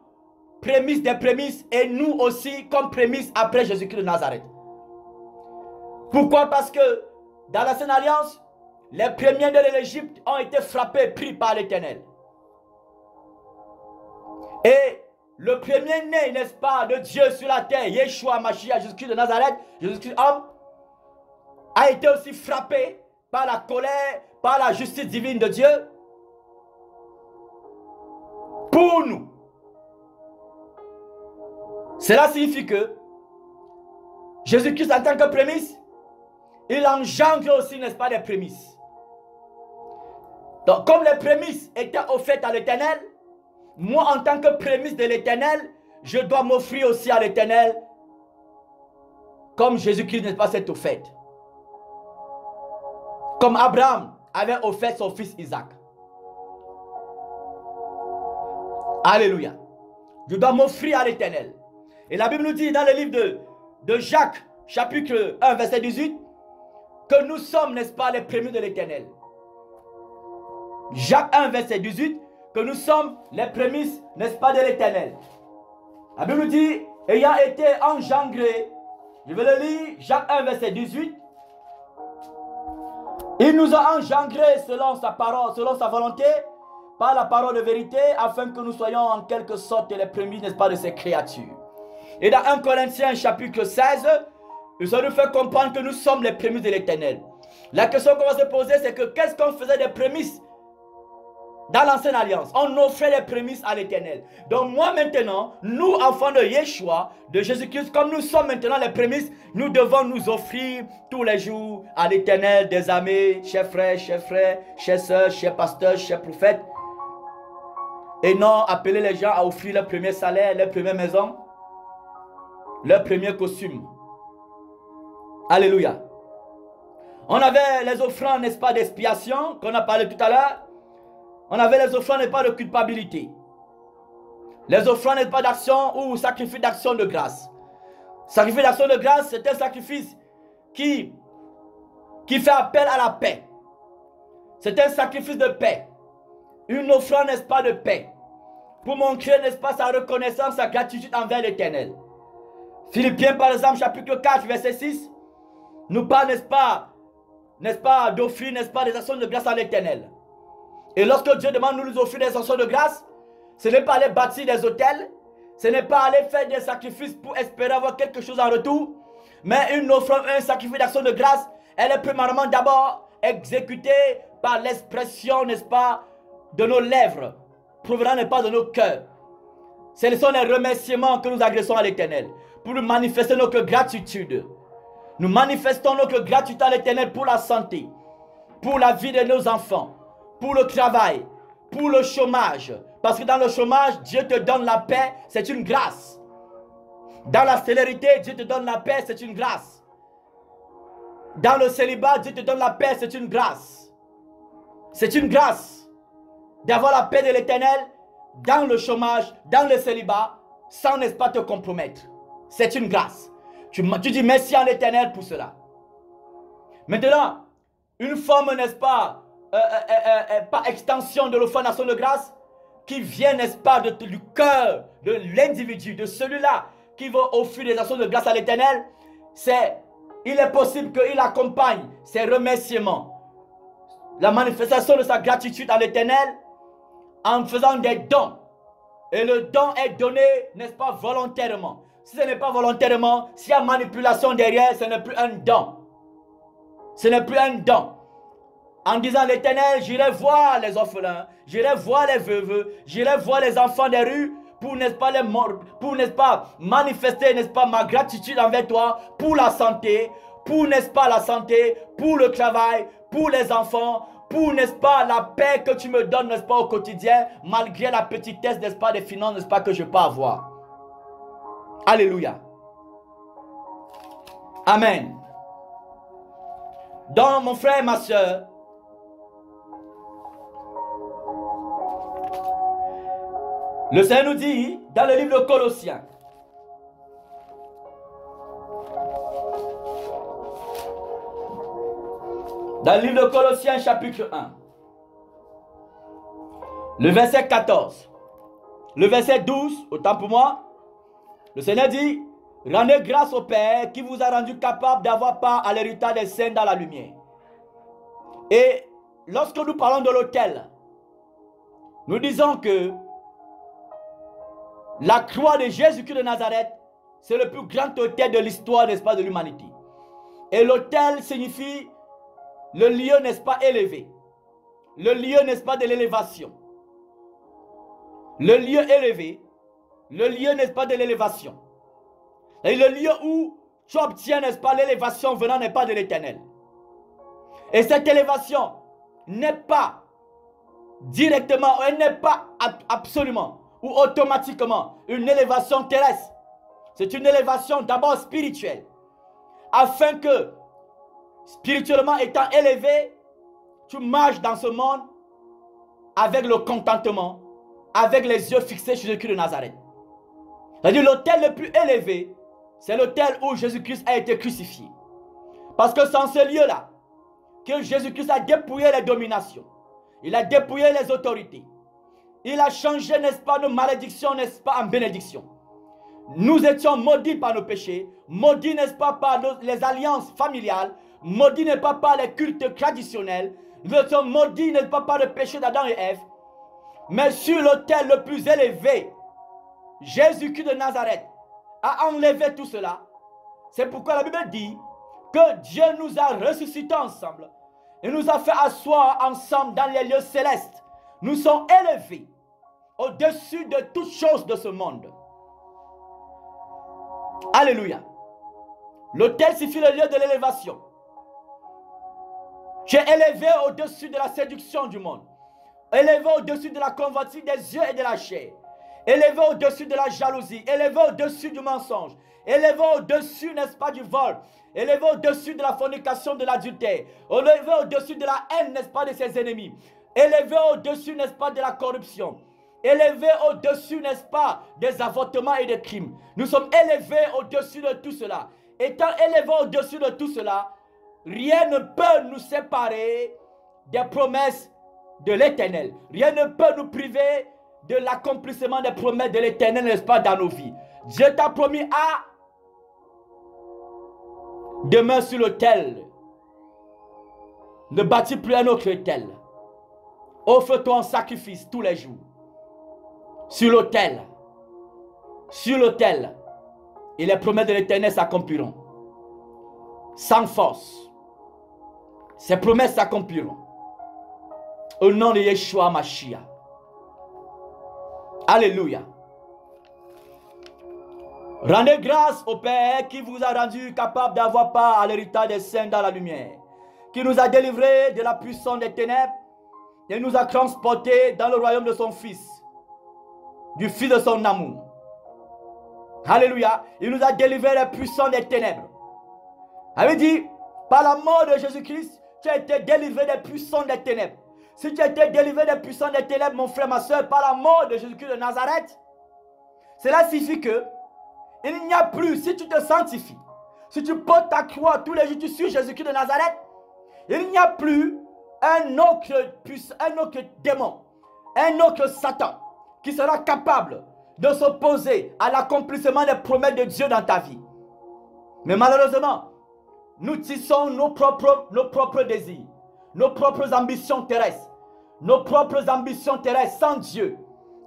prémisse des prémices et nous aussi comme prémisse après Jésus-Christ de Nazareth. Pourquoi? Parce que dans la Sainte Alliance, les premiers de l'Égypte ont été frappés, pris par l'Éternel. Et le premier-né, n'est-ce pas, de Dieu sur la terre, Yeshua Mashiach, Jésus-Christ de Nazareth, Jésus-Christ homme, a été aussi frappé par la colère, par la justice divine de Dieu pour nous. Cela signifie que Jésus-Christ en tant que prémisse, il engendre aussi, n'est-ce pas, des prémices. Donc comme les prémices étaient offertes à l'Éternel, moi en tant que prémisse de l'Éternel, je dois m'offrir aussi à l'Éternel comme Jésus-Christ, n'est-ce pas, s'est offert. Comme Abraham avait offert son fils Isaac. Alléluia. Je dois m'offrir à l'Éternel. Et la Bible nous dit dans le livre de Jacques, chapitre 1, verset 18, que nous sommes, n'est-ce pas, les prémices de l'Éternel. Jacques 1, verset 18, que nous sommes les prémices, n'est-ce pas, de l'Éternel. La Bible nous dit, ayant été engendrés, je vais le lire, Jacques 1, verset 18, il nous a engendrés selon sa parole, selon sa volonté, par la parole de vérité, afin que nous soyons en quelque sorte les prémices, n'est-ce pas, de ces créatures. Et dans 1 Corinthiens chapitre 16, ça nous fait comprendre que nous sommes les prémices de l'Éternel. La question qu'on va se poser, c'est que qu'est-ce qu'on faisait des prémices dans l'ancienne alliance? On offrait les prémices à l'Éternel. Donc moi maintenant, nous enfants de Yeshua, de Jésus-Christ, comme nous sommes maintenant les prémices, nous devons nous offrir tous les jours à l'Éternel des armées, chers frères, chers sœurs, chers pasteurs, chers prophètes. Et non appeler les gens à offrir leur premier salaire, leur première maison, leur premier costume. Alléluia. On avait les offrandes, n'est-ce pas, d'expiation, qu'on a parlé tout à l'heure. On avait les offrandes, n'est-ce pas, de culpabilité. Les offrandes, n'est-ce pas, d'action ou sacrifice d'action de grâce. Sacrifice d'action de grâce, c'est un sacrifice qui fait appel à la paix. C'est un sacrifice de paix. Une offrande, n'est-ce pas, de paix. pour montrer, n'est-ce pas, sa reconnaissance, sa gratitude envers l'Éternel. Philippiens, par exemple, chapitre 4, verset 6, nous parle, n'est-ce pas, d'offrir, n'est-ce pas, des actions de grâce à l'Éternel. Et lorsque Dieu demande de nous offrir des actions de grâce, ce n'est pas aller bâtir des hôtels, ce n'est pas aller faire des sacrifices pour espérer avoir quelque chose en retour, mais une offrande, un sacrifice d'action de grâce, elle est premièrement d'abord exécutée par l'expression, n'est-ce pas, de nos lèvres, provenant, n'est-ce pas, de nos cœurs. Ce sont les remerciements que nous agressons à l'Éternel pour nous manifester notre gratitude. Nous manifestons notre gratitude à l'Éternel pour la santé, pour la vie de nos enfants, pour le travail, pour le chômage. Parce que dans le chômage, Dieu te donne la paix, c'est une grâce. Dans la célérité, Dieu te donne la paix, c'est une grâce. Dans le célibat, Dieu te donne la paix, c'est une grâce. C'est une grâce d'avoir la paix de l'Éternel dans le chômage, dans le célibat, sans, n'est-ce pas, te compromettre. C'est une grâce. Tu dis merci à l'Éternel pour cela. Maintenant, une forme, n'est-ce pas, par extension de l'offrande d'action de grâce, qui vient, n'est-ce pas, du cœur de l'individu, de celui-là qui va offrir des actions de grâce à l'Éternel, il est possible qu'il accompagne ses remerciements, la manifestation de sa gratitude à l'Éternel, en faisant des dons. Et le don est donné, n'est-ce pas, volontairement. Si ce n'est pas volontairement, s'il y a manipulation derrière, ce n'est plus un don. Ce n'est plus un don. En disant l'Éternel, j'irai voir les orphelins, j'irai voir les veuves, j'irai voir les enfants des rues pour, n'est-ce pas, pour, n'est-ce pas, manifester, n'est-ce pas, ma gratitude envers toi pour la santé, pour, n'est-ce pas, la santé, pour le travail, pour les enfants, pour, n'est-ce pas, la paix que tu me donnes, n'est-ce pas, au quotidien, malgré la petitesse, n'est-ce pas, des finances, n'est-ce pas, que je peux avoir. Alléluia. Amen. Donc, mon frère et ma soeur, le Seigneur nous dit dans le livre de Colossiens, dans le livre de Colossiens chapitre 1, le verset 14, le verset 12, autant pour moi, le Seigneur dit, rendez grâce au Père qui vous a rendu capable d'avoir part à l'héritage des saints dans la lumière. Et lorsque nous parlons de l'autel, nous disons que la croix de Jésus-Christ de Nazareth, c'est le plus grand autel de l'histoire, n'est-ce pas, de l'humanité. Et l'autel signifie le lieu, n'est-ce pas, élevé. Le lieu, n'est-ce pas, de l'élévation. Le lieu élevé, le lieu, n'est-ce pas, de l'élévation. Et le lieu où tu obtiens, n'est-ce pas, l'élévation venant, n'est pas, de l'Éternel. Et cette élévation n'est pas directement, elle n'est pas absolument ou automatiquement une élévation terrestre. C'est une élévation d'abord spirituelle. Afin que, spirituellement étant élevé, tu marches dans ce monde avec le contentement, avec les yeux fixés sur Jésus-Christ de Nazareth. C'est-à-dire l'autel le plus élevé, c'est l'autel où Jésus-Christ a été crucifié. Parce que c'est en ce lieu-là que Jésus-Christ a dépouillé les dominations. Il a dépouillé les autorités. Il a changé, n'est-ce pas, nos malédictions, n'est-ce pas, en bénédiction. Nous étions maudits par nos péchés, maudits, n'est-ce pas, par les alliances familiales, maudits, n'est-ce pas, par les cultes traditionnels. Nous étions maudits, n'est-ce pas, par le péché d'Adam et Ève. Mais sur l'autel le plus élevé, Jésus-Christ de Nazareth a enlevé tout cela. C'est pourquoi la Bible dit que Dieu nous a ressuscités ensemble et nous a fait asseoir ensemble dans les lieux célestes. Nous sommes élevés au-dessus de toutes choses de ce monde. Alléluia. L'autel signifie le lieu de l'élévation. Tu es élevé au-dessus de la séduction du monde. Élevé au-dessus de la convoitise des yeux et de la chair. Élevé au-dessus de la jalousie. Élevé au-dessus du mensonge. Élevé au-dessus, n'est-ce pas, du vol. Élevé au-dessus de la fornication, de l'adultère. Élevé au-dessus de la haine, n'est-ce pas, de ses ennemis. Élevé au-dessus, n'est-ce pas, de la corruption. Élevé au-dessus, n'est-ce pas, des avortements et des crimes. Nous sommes élevés au-dessus de tout cela. Étant élevés au-dessus de tout cela, rien ne peut nous séparer des promesses de l'Éternel. Rien ne peut nous priver de l'accomplissement des promesses de l'Éternel, n'est-ce pas, dans nos vies. Dieu t'a promis à demeure sur l'autel. Ne bâtis plus un autre autel. Offre-toi en sacrifice tous les jours. Sur l'autel. Sur l'autel. Et les promesses de l'Éternel s'accompliront. Sans force. Ces promesses s'accompliront. Au nom de Yeshua Mashiach. Alléluia. Rendez grâce au Père qui vous a rendu capable d'avoir part à l'héritage des saints dans la lumière. Qui nous a délivrés de la puissance des ténèbres et nous a transportés dans le royaume de son Fils. Du Fils de son amour. Alléluia. Il nous a délivrés de la puissance des ténèbres. Il avait dit, par la mort de Jésus-Christ, tu as été délivré des puissances des ténèbres. Si tu as été délivré des puissances des ténèbres, mon frère, ma soeur, par la mort de Jésus-Christ de Nazareth, cela signifie que il n'y a plus, si tu te sanctifies, si tu portes ta croix tous les jours, tu suis Jésus-Christ de Nazareth, il n'y a plus un autre démon, un autre Satan qui sera capable de s'opposer à l'accomplissement des promesses de Dieu dans ta vie. Mais malheureusement, nous tissons nos propres désirs, nos propres ambitions terrestres, sans Dieu.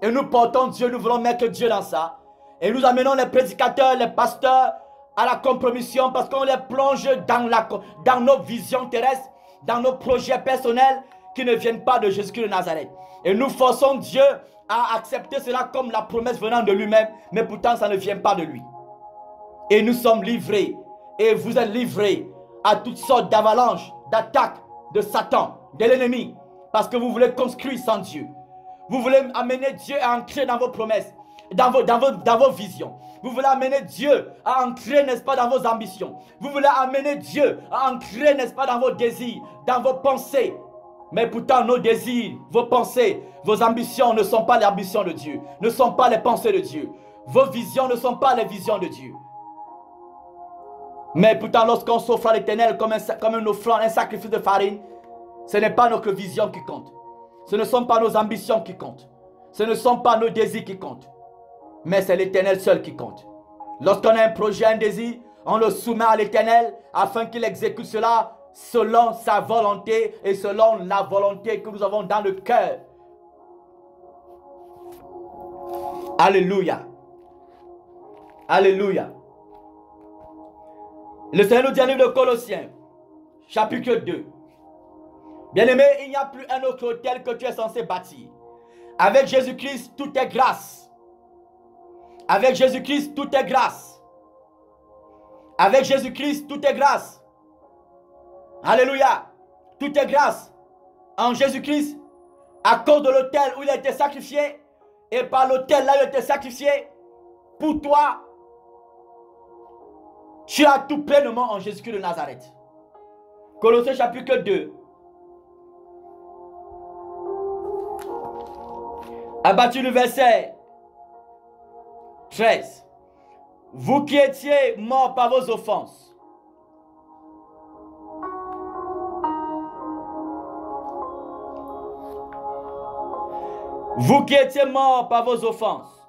Et nous portons Dieu, nous voulons mettre Dieu dans ça. Et nous amenons les prédicateurs, les pasteurs à la compromission parce qu'on les plonge dans nos visions terrestres, dans nos projets personnels qui ne viennent pas de Jésus-Christ de Nazareth. Et nous forçons Dieu à accepter cela comme la promesse venant de lui-même, mais pourtant ça ne vient pas de lui. Et nous sommes livrés, et vous êtes livrés à toutes sortes d'avalanches, d'attaques de Satan, de l'ennemi, parce que vous voulez construire sans Dieu. Vous voulez amener Dieu à entrer dans vos promesses, dans vos visions. Vous voulez amener Dieu à entrer, n'est-ce pas, dans vos ambitions. Vous voulez amener Dieu à entrer, n'est-ce pas, dans vos désirs, dans vos pensées. Mais pourtant, nos désirs, vos pensées, vos ambitions ne sont pas les ambitions de Dieu, ne sont pas les pensées de Dieu. Vos visions ne sont pas les visions de Dieu. Mais pourtant, lorsqu'on s'offre à l'Éternel comme une offrande, un sacrifice de farine, ce n'est pas notre vision qui compte. Ce ne sont pas nos ambitions qui comptent. Ce ne sont pas nos désirs qui comptent. Mais c'est l'Éternel seul qui compte. Lorsqu'on a un projet, un désir, on le soumet à l'Éternel afin qu'il exécute cela selon sa volonté et selon la volonté que nous avons dans le cœur. Alléluia. Alléluia. Le Seigneur nous dit dans le livre de Colossiens, chapitre 2. Bien-aimé, il n'y a plus un autre autel que tu es censé bâtir. Avec Jésus-Christ, tout est grâce. Avec Jésus-Christ, tout est grâce. Avec Jésus-Christ, tout est grâce. Alléluia. Tout est grâce. En Jésus-Christ, à cause de l'autel où il a été sacrifié, et par l'autel là où il a été sacrifié, pour toi, tu as tout pleinement en Jésus-Christ de Nazareth. Colossiens chapitre 2. À partir du verset 13. Vous qui étiez morts par vos offenses. Vous qui étiez morts par vos offenses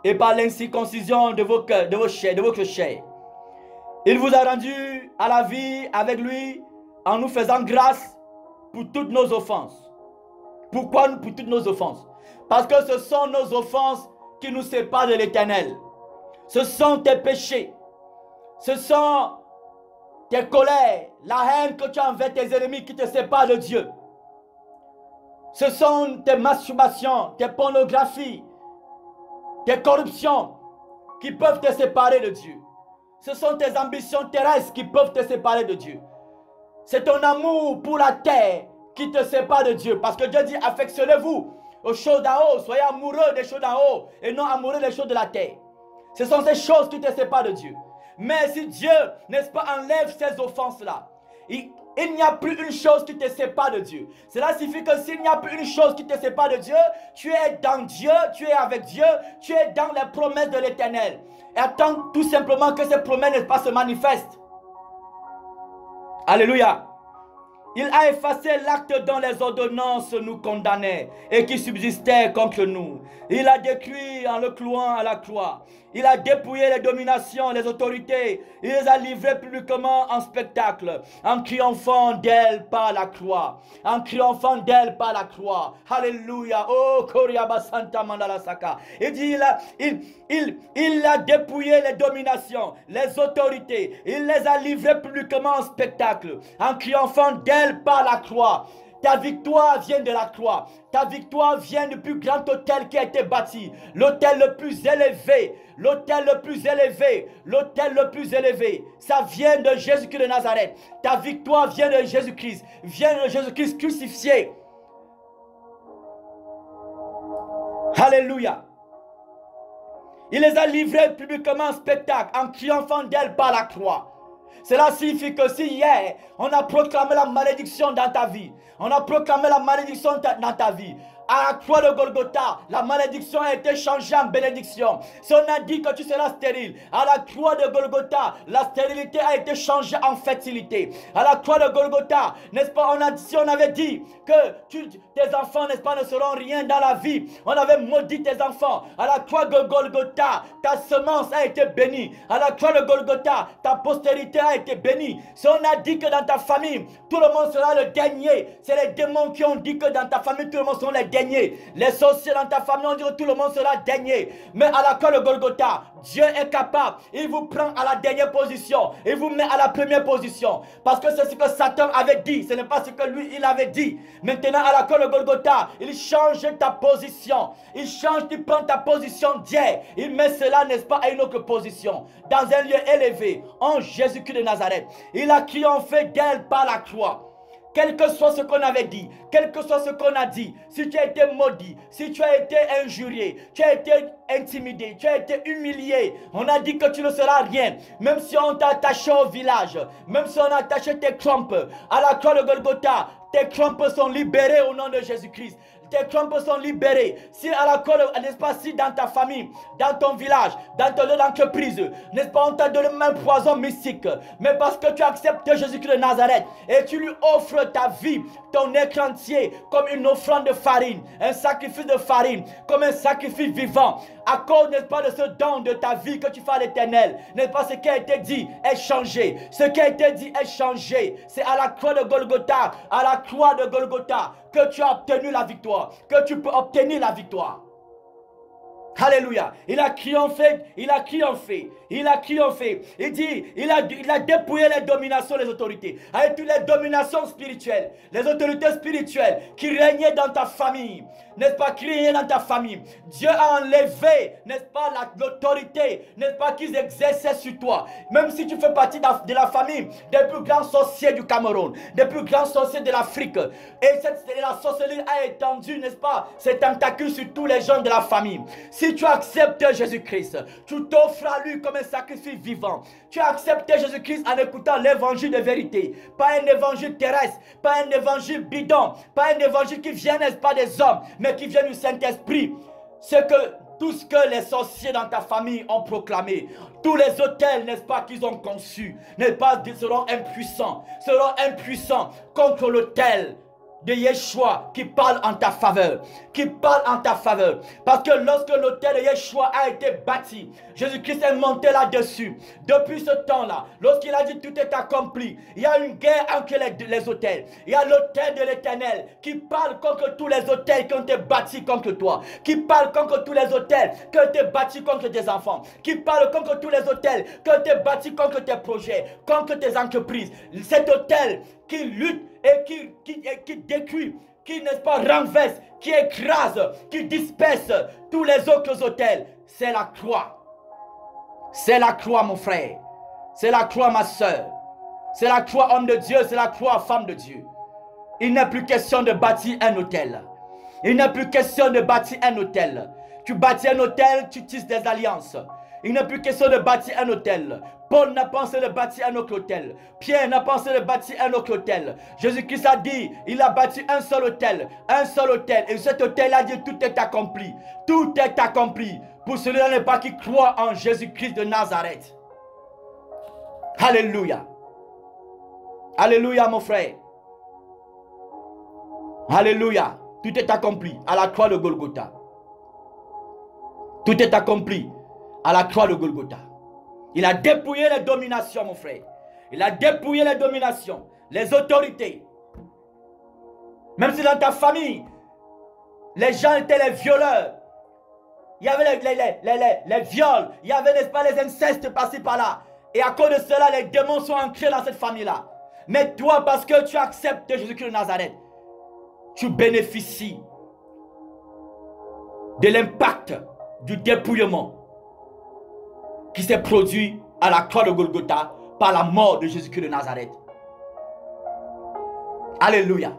et par l'incirconcision de vos cœurs, de votre chair. Il vous a rendu à la vie avec lui en nous faisant grâce pour toutes nos offenses. Pourquoi pour toutes nos offenses? Parce que ce sont nos offenses qui nous séparent de l'Éternel. Ce sont tes péchés. Ce sont tes colères, la haine que tu as envers tes ennemis qui te séparent de Dieu. Ce sont tes masturbations, tes pornographies, tes corruptions qui peuvent te séparer de Dieu. Ce sont tes ambitions terrestres qui peuvent te séparer de Dieu. C'est ton amour pour la terre qui te sépare de Dieu. Parce que Dieu dit, affectionnez-vous aux choses d'en haut. Soyez amoureux des choses d'en haut et non amoureux des choses de la terre. Ce sont ces choses qui te séparent de Dieu. Mais si Dieu, n'est-ce pas, enlève ces offenses-là, il n'y a plus une chose qui te sépare de Dieu. Cela signifie que s'il n'y a plus une chose qui te sépare de Dieu, tu es dans Dieu, tu es avec Dieu, tu es dans les promesses de l'Éternel. Et attends tout simplement que ces promesses, n'est-ce pas, se manifestent. Alléluia. Il a effacé l'acte dont les ordonnances nous condamnaient et qui subsistait contre nous. Il a détruit en le clouant à la croix. Il a dépouillé les dominations, les autorités. Il les a livrées publiquement en spectacle, en triomphant d'elles par la croix. En triomphant d'elles par la croix. Alléluia. Oh, Koriaba Santa Mandala Saka. Il dit, il a dépouillé les dominations, les autorités. Il les a livrées publiquement en spectacle, en triomphant d'elles par la croix. Ta victoire vient de la croix. Ta victoire vient du plus grand autel qui a été bâti. L'autel le plus élevé. L'autel le plus élevé. L'autel le plus élevé. Ça vient de Jésus-Christ de Nazareth. Ta victoire vient de Jésus-Christ. Vient de Jésus-Christ crucifié. Alléluia. Il les a livrés publiquement en spectacle, en triomphant d'elle par la croix. Cela signifie que si hier, on a proclamé la malédiction dans ta vie, on a proclamé la malédiction dans ta vie, à la croix de Golgotha, la malédiction a été changée en bénédiction. Si on a dit que tu seras stérile, à la croix de Golgotha, la stérilité a été changée en fertilité. À la croix de Golgotha, n'est-ce pas, si on avait dit que tes enfants, n'est-ce pas, ne seront rien dans la vie, on avait maudit tes enfants. À la croix de Golgotha, ta semence a été bénie. À la croix de Golgotha, ta postérité a été bénie. Si on a dit que dans ta famille, tout le monde sera le dernier, c'est les démons qui ont dit que dans ta famille, tout le monde sera les derniers. Les sorciers dans ta famille ont dit que tout le monde sera dernier. Mais à la croix de Golgotha, Dieu est capable. Il vous prend à la dernière position. Il vous met à la première position. Parce que c'est ce que Satan avait dit. Ce n'est pas ce que lui, il avait dit. Maintenant, à la croix de Golgotha, il change ta position. Il change, il prend ta position d'hier. Il met cela, n'est-ce pas, à une autre position. Dans un lieu élevé. En Jésus-Christ de Nazareth. Il a triomphé d'elle par la croix. Quel que soit ce qu'on avait dit, quel que soit ce qu'on a dit, si tu as été maudit, si tu as été injurié, tu as été intimidé, tu as été humilié, on a dit que tu ne seras rien. Même si on t'a attaché au village, même si on a attaché tes crampes à la croix de Golgotha, tes crampes sont libérées au nom de Jésus-Christ. Tes crampes sont libérées. Si à la croix, n'est-ce pas, si dans ta famille, dans ton village, dans ton lieu d'entreprise, n'est-ce pas, on t'a donné un poison mystique, mais parce que tu acceptes Jésus-Christ de Nazareth et tu lui offres ta vie, ton écran entier, comme une offrande de farine, un sacrifice de farine, comme un sacrifice vivant, à cause, n'est-ce pas, de ce don de ta vie que tu fais à l'Éternel, n'est-ce pas, ce qui a été dit est changé. Ce qui a été dit est changé. C'est à la croix de Golgotha, à la croix de Golgotha, que tu as obtenu la victoire, que tu peux obtenir la victoire. Alléluia. Il a triomphé, il a triomphé, il a triomphé. Il dit, il a dépouillé les dominations, les autorités, avec toutes les dominations spirituelles, les autorités spirituelles qui régnaient dans ta famille, n'est-ce pas, qui régnaient dans ta famille. Dieu a enlevé, n'est-ce pas, l'autorité, n'est-ce pas, qu'ils exerçaient sur toi. Même si tu fais partie de la famille des plus grands sorciers du Cameroun, des plus grands sorciers de l'Afrique, et la sorcellerie a étendu, n'est-ce pas, ses tentacules sur tous les gens de la famille. Si tu acceptes Jésus-Christ, tu t'offres à lui comme un sacrifice vivant. Tu acceptes Jésus-Christ en écoutant l'évangile de vérité. Pas un évangile terrestre, pas un évangile bidon, pas un évangile qui vient, n'est-ce pas, des hommes, mais qui vient du Saint-Esprit. C'est que tout ce que les sorciers dans ta famille ont proclamé, tous les autels, n'est-ce pas, qu'ils ont conçus, n'est-ce pas, seront impuissants contre l'autel de Yeshua qui parle en ta faveur, qui parle en ta faveur. Parce que lorsque l'autel de Yeshua a été bâti, Jésus-Christ est monté là-dessus. Depuis ce temps-là, lorsqu'il a dit tout est accompli, il y a une guerre entre les autels. Il y a l'autel de l'Éternel qui parle contre tous les autels qui ont été bâtis contre toi, qui parle contre tous les autels qui ont été bâtis contre tes enfants, qui parle contre tous les autels qui ont été bâtis contre tes projets, contre tes entreprises. Cet autel qui lutte et qui détruit, qui, n'est-ce pas, renverse, qui écrase, qui disperse tous les autres autels, c'est la croix. C'est la croix, mon frère. C'est la croix, ma soeur. C'est la croix, homme de Dieu. C'est la croix, femme de Dieu. Il n'est plus question de bâtir un hôtel. Il n'est plus question de bâtir un hôtel. Tu bâtis un hôtel, tu tisses des alliances. Il n'est plus question de bâtir un hôtel. Paul n'a pensé de bâtir un autre hôtel. Pierre n'a pensé de bâtir un autre hôtel. Jésus-Christ a dit, il a bâti un seul hôtel. Un seul hôtel. Et cet hôtel a dit, tout est accompli. Tout est accompli. Pour celui-là qui croit en Jésus-Christ de Nazareth. Alléluia. Alléluia, mon frère. Alléluia. Tout est accompli à la croix de Golgotha. Tout est accompli à la croix de Golgotha. Il a dépouillé les dominations, mon frère. Il a dépouillé les dominations, les autorités. Même si dans ta famille, les gens étaient les violeurs. Il y avait les viols. Il y avait, n'est-ce pas, les incestes passés par là. Et à cause de cela, les démons sont ancrés dans cette famille-là. Mais toi, parce que tu acceptes Jésus-Christ de Nazareth, tu bénéficies de l'impact du dépouillement qui s'est produit à la croix de Golgotha par la mort de Jésus-Christ de Nazareth. Alléluia.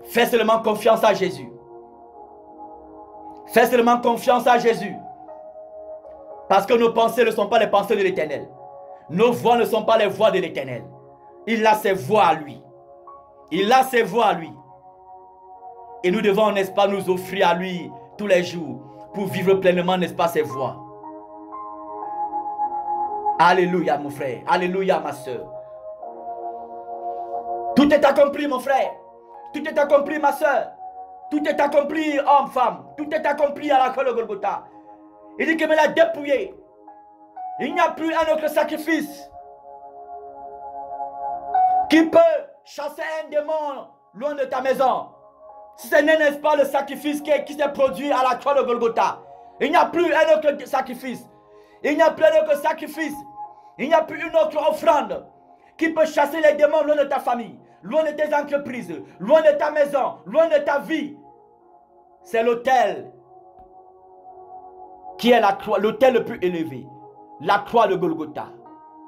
Fais seulement confiance à Jésus. Fais seulement confiance à Jésus. Parce que nos pensées ne sont pas les pensées de l'Éternel. Nos voix ne sont pas les voix de l'Éternel. Il a ses voix à lui. Il a ses voix à lui. Et nous devons, n'est-ce pas, nous offrir à lui tous les jours pour vivre pleinement, n'est-ce pas, ses voix. Alléluia, mon frère. Alléluia, ma soeur. Tout est accompli, mon frère. Tout est accompli, ma soeur. Tout est accompli, homme, femme. Tout est accompli à la croix de Golgotha. Il dit que me l'a dépouillé. Il n'y a plus un autre sacrifice qui peut chasser un démon loin de ta maison. Si ce n'est pas le sacrifice qui s'est produit à la croix de Golgotha. Il n'y a plus un autre sacrifice. Il n'y a plus un autre sacrifice. Il n'y a plus une autre offrande qui peut chasser les démons loin de ta famille, loin de tes entreprises, loin de ta maison, loin de ta vie. C'est l'autel qui est la croix, l'autel le plus élevé. La croix de Golgotha.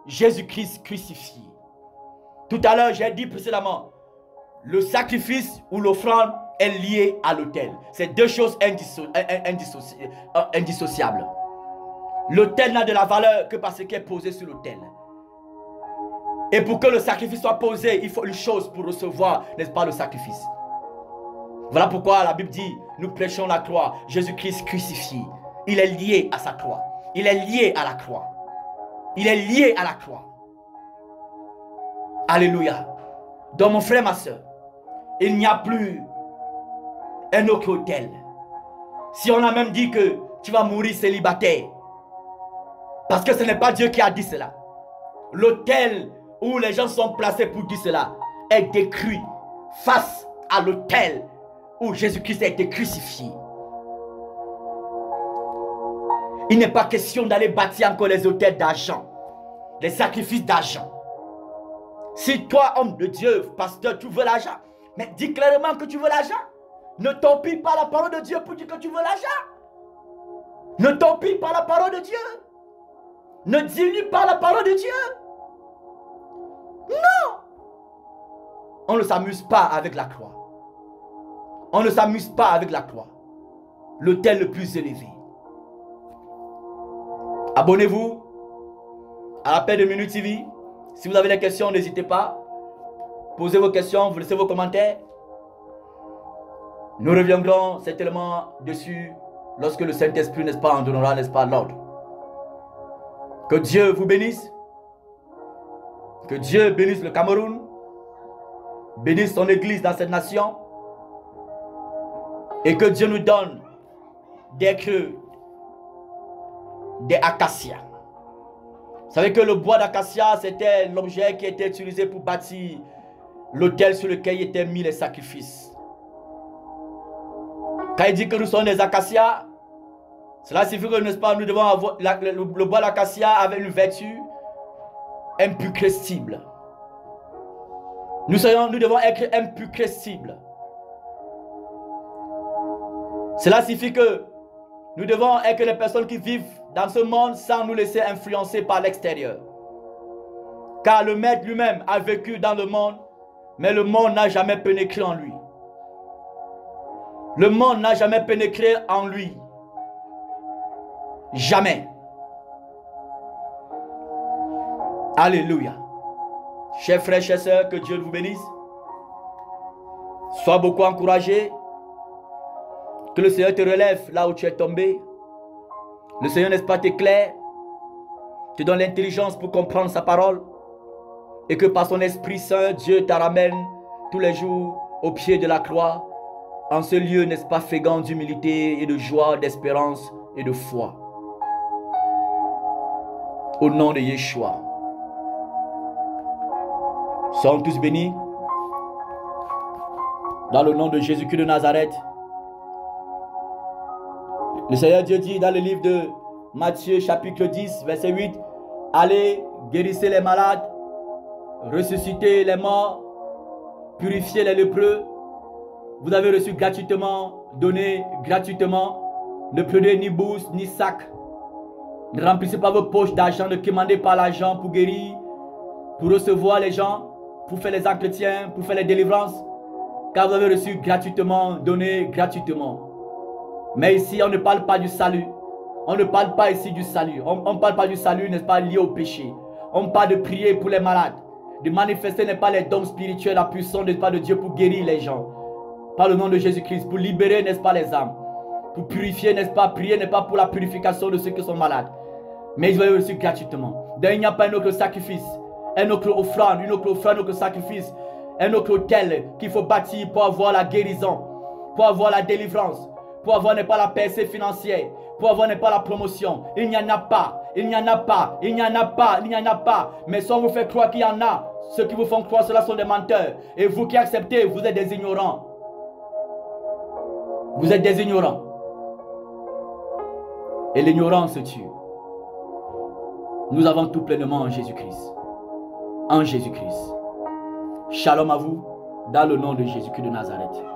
Jésus-Christ crucifié. Tout à l'heure, j'ai dit précédemment, le sacrifice ou l'offrande est lié à l'autel. C'est deux choses indissociables. L'autel n'a de la valeur que parce qu'il est posé sur l'autel. Et pour que le sacrifice soit posé, il faut une chose pour recevoir, n'est-ce pas, le sacrifice. Voilà pourquoi la Bible dit, nous prêchons la croix, Jésus-Christ crucifié. Il est lié à sa croix. Il est lié à la croix. Il est lié à la croix. Alléluia. Donc mon frère, ma soeur, il n'y a plus un autre autel. Si on a même dit que tu vas mourir célibataire, parce que ce n'est pas Dieu qui a dit cela. L'autel où les gens sont placés pour dire cela est détruit face à l'autel où Jésus-Christ a été crucifié. Il n'est pas question d'aller bâtir encore les autels d'argent, les sacrifices d'argent. Si toi, homme de Dieu, pasteur, tu veux l'argent, mais dis clairement que tu veux l'argent. Ne torpille pas la parole de Dieu pour dire que tu veux l'argent. Ne torpille pas la parole de Dieu. Ne diminue pas la parole de Dieu. Non. On ne s'amuse pas avec la croix. On ne s'amuse pas avec la croix. L'autel le plus élevé. Abonnez-vous à la paix de Minute TV. Si vous avez des questions, n'hésitez pas. Posez vos questions, vous laissez vos commentaires. Nous reviendrons certainement dessus lorsque le Saint-Esprit, n'est-ce pas, en donnera, n'est-ce pas, l'ordre. Que Dieu vous bénisse. Que Dieu bénisse le Cameroun. Bénisse son église dans cette nation. Et que Dieu nous donne des creux, des acacias. Vous savez que le bois d'acacia, c'était l'objet qui était utilisé pour bâtir l'autel sur lequel étaient mis les sacrifices. Quand il dit que nous sommes des acacias, cela signifie que, n'est-ce pas, nous devons avoir le bois d'acacia avec une vertu imputrescible. Nous devons être imputrescibles. Cela signifie que nous devons être les personnes qui vivent dans ce monde sans nous laisser influencer par l'extérieur. Car le Maître lui-même a vécu dans le monde, mais le monde n'a jamais pénétré en lui. Le monde n'a jamais pénétré en lui. Jamais. Alléluia. Chers frères, chères sœurs, que Dieu vous bénisse. Sois beaucoup encouragé. Que le Seigneur te relève là où tu es tombé. Le Seigneur, n'est-ce pas, t'éclaire, te donne l'intelligence pour comprendre sa parole. Et que par son Esprit Saint, Dieu te ramène tous les jours au pied de la croix, en ce lieu, n'est-ce pas, fréquent d'humilité et de joie, d'espérance et de foi. Au nom de Yeshua. Soyons tous bénis. Dans le nom de Jésus-Christ de Nazareth. Le Seigneur Dieu dit dans le livre de Matthieu chapitre 10 verset 8. Allez, guérissez les malades, ressuscitez les morts, purifiez les lépreux. Vous avez reçu gratuitement, donné gratuitement. Ne prenez ni bourse ni sac. Ne remplissez pas vos poches d'argent, ne commandez pas l'argent pour guérir, pour recevoir les gens, pour faire les entretiens, pour faire les délivrances. Car vous avez reçu gratuitement, donné gratuitement. Mais ici, on ne parle pas du salut. On ne parle pas ici du salut. On ne parle pas du salut, n'est-ce pas, lié au péché. On parle de prier pour les malades. De manifester, n'est-ce pas, les dons spirituels, la puissance, n'est-ce pas, de Dieu pour guérir les gens. Par le nom de Jésus-Christ, pour libérer, n'est-ce pas, les âmes. Pour purifier, n'est-ce pas, prier, n'est-ce pas, pour la purification de ceux qui sont malades. Mais ils ont reçu gratuitement. Donc il n'y a pas un autre sacrifice, un autre offrande, un autre sacrifice, un autre autel qu'il faut bâtir pour avoir la guérison, pour avoir la délivrance, pour avoir, n'est pas, la percée financière, pour avoir, n'est pas, la promotion. Il n'y en a pas, il n'y en a pas, il n'y en a pas, il n'y en a pas. Mais si on vous fait croire qu'il y en a, ceux qui vous font croire, cela sont des menteurs. Et vous qui acceptez, vous êtes des ignorants. Vous êtes des ignorants. Et l'ignorance tue. Nous avons tout pleinement en Jésus-Christ. En Jésus-Christ. Shalom à vous, dans le nom de Jésus-Christ de Nazareth.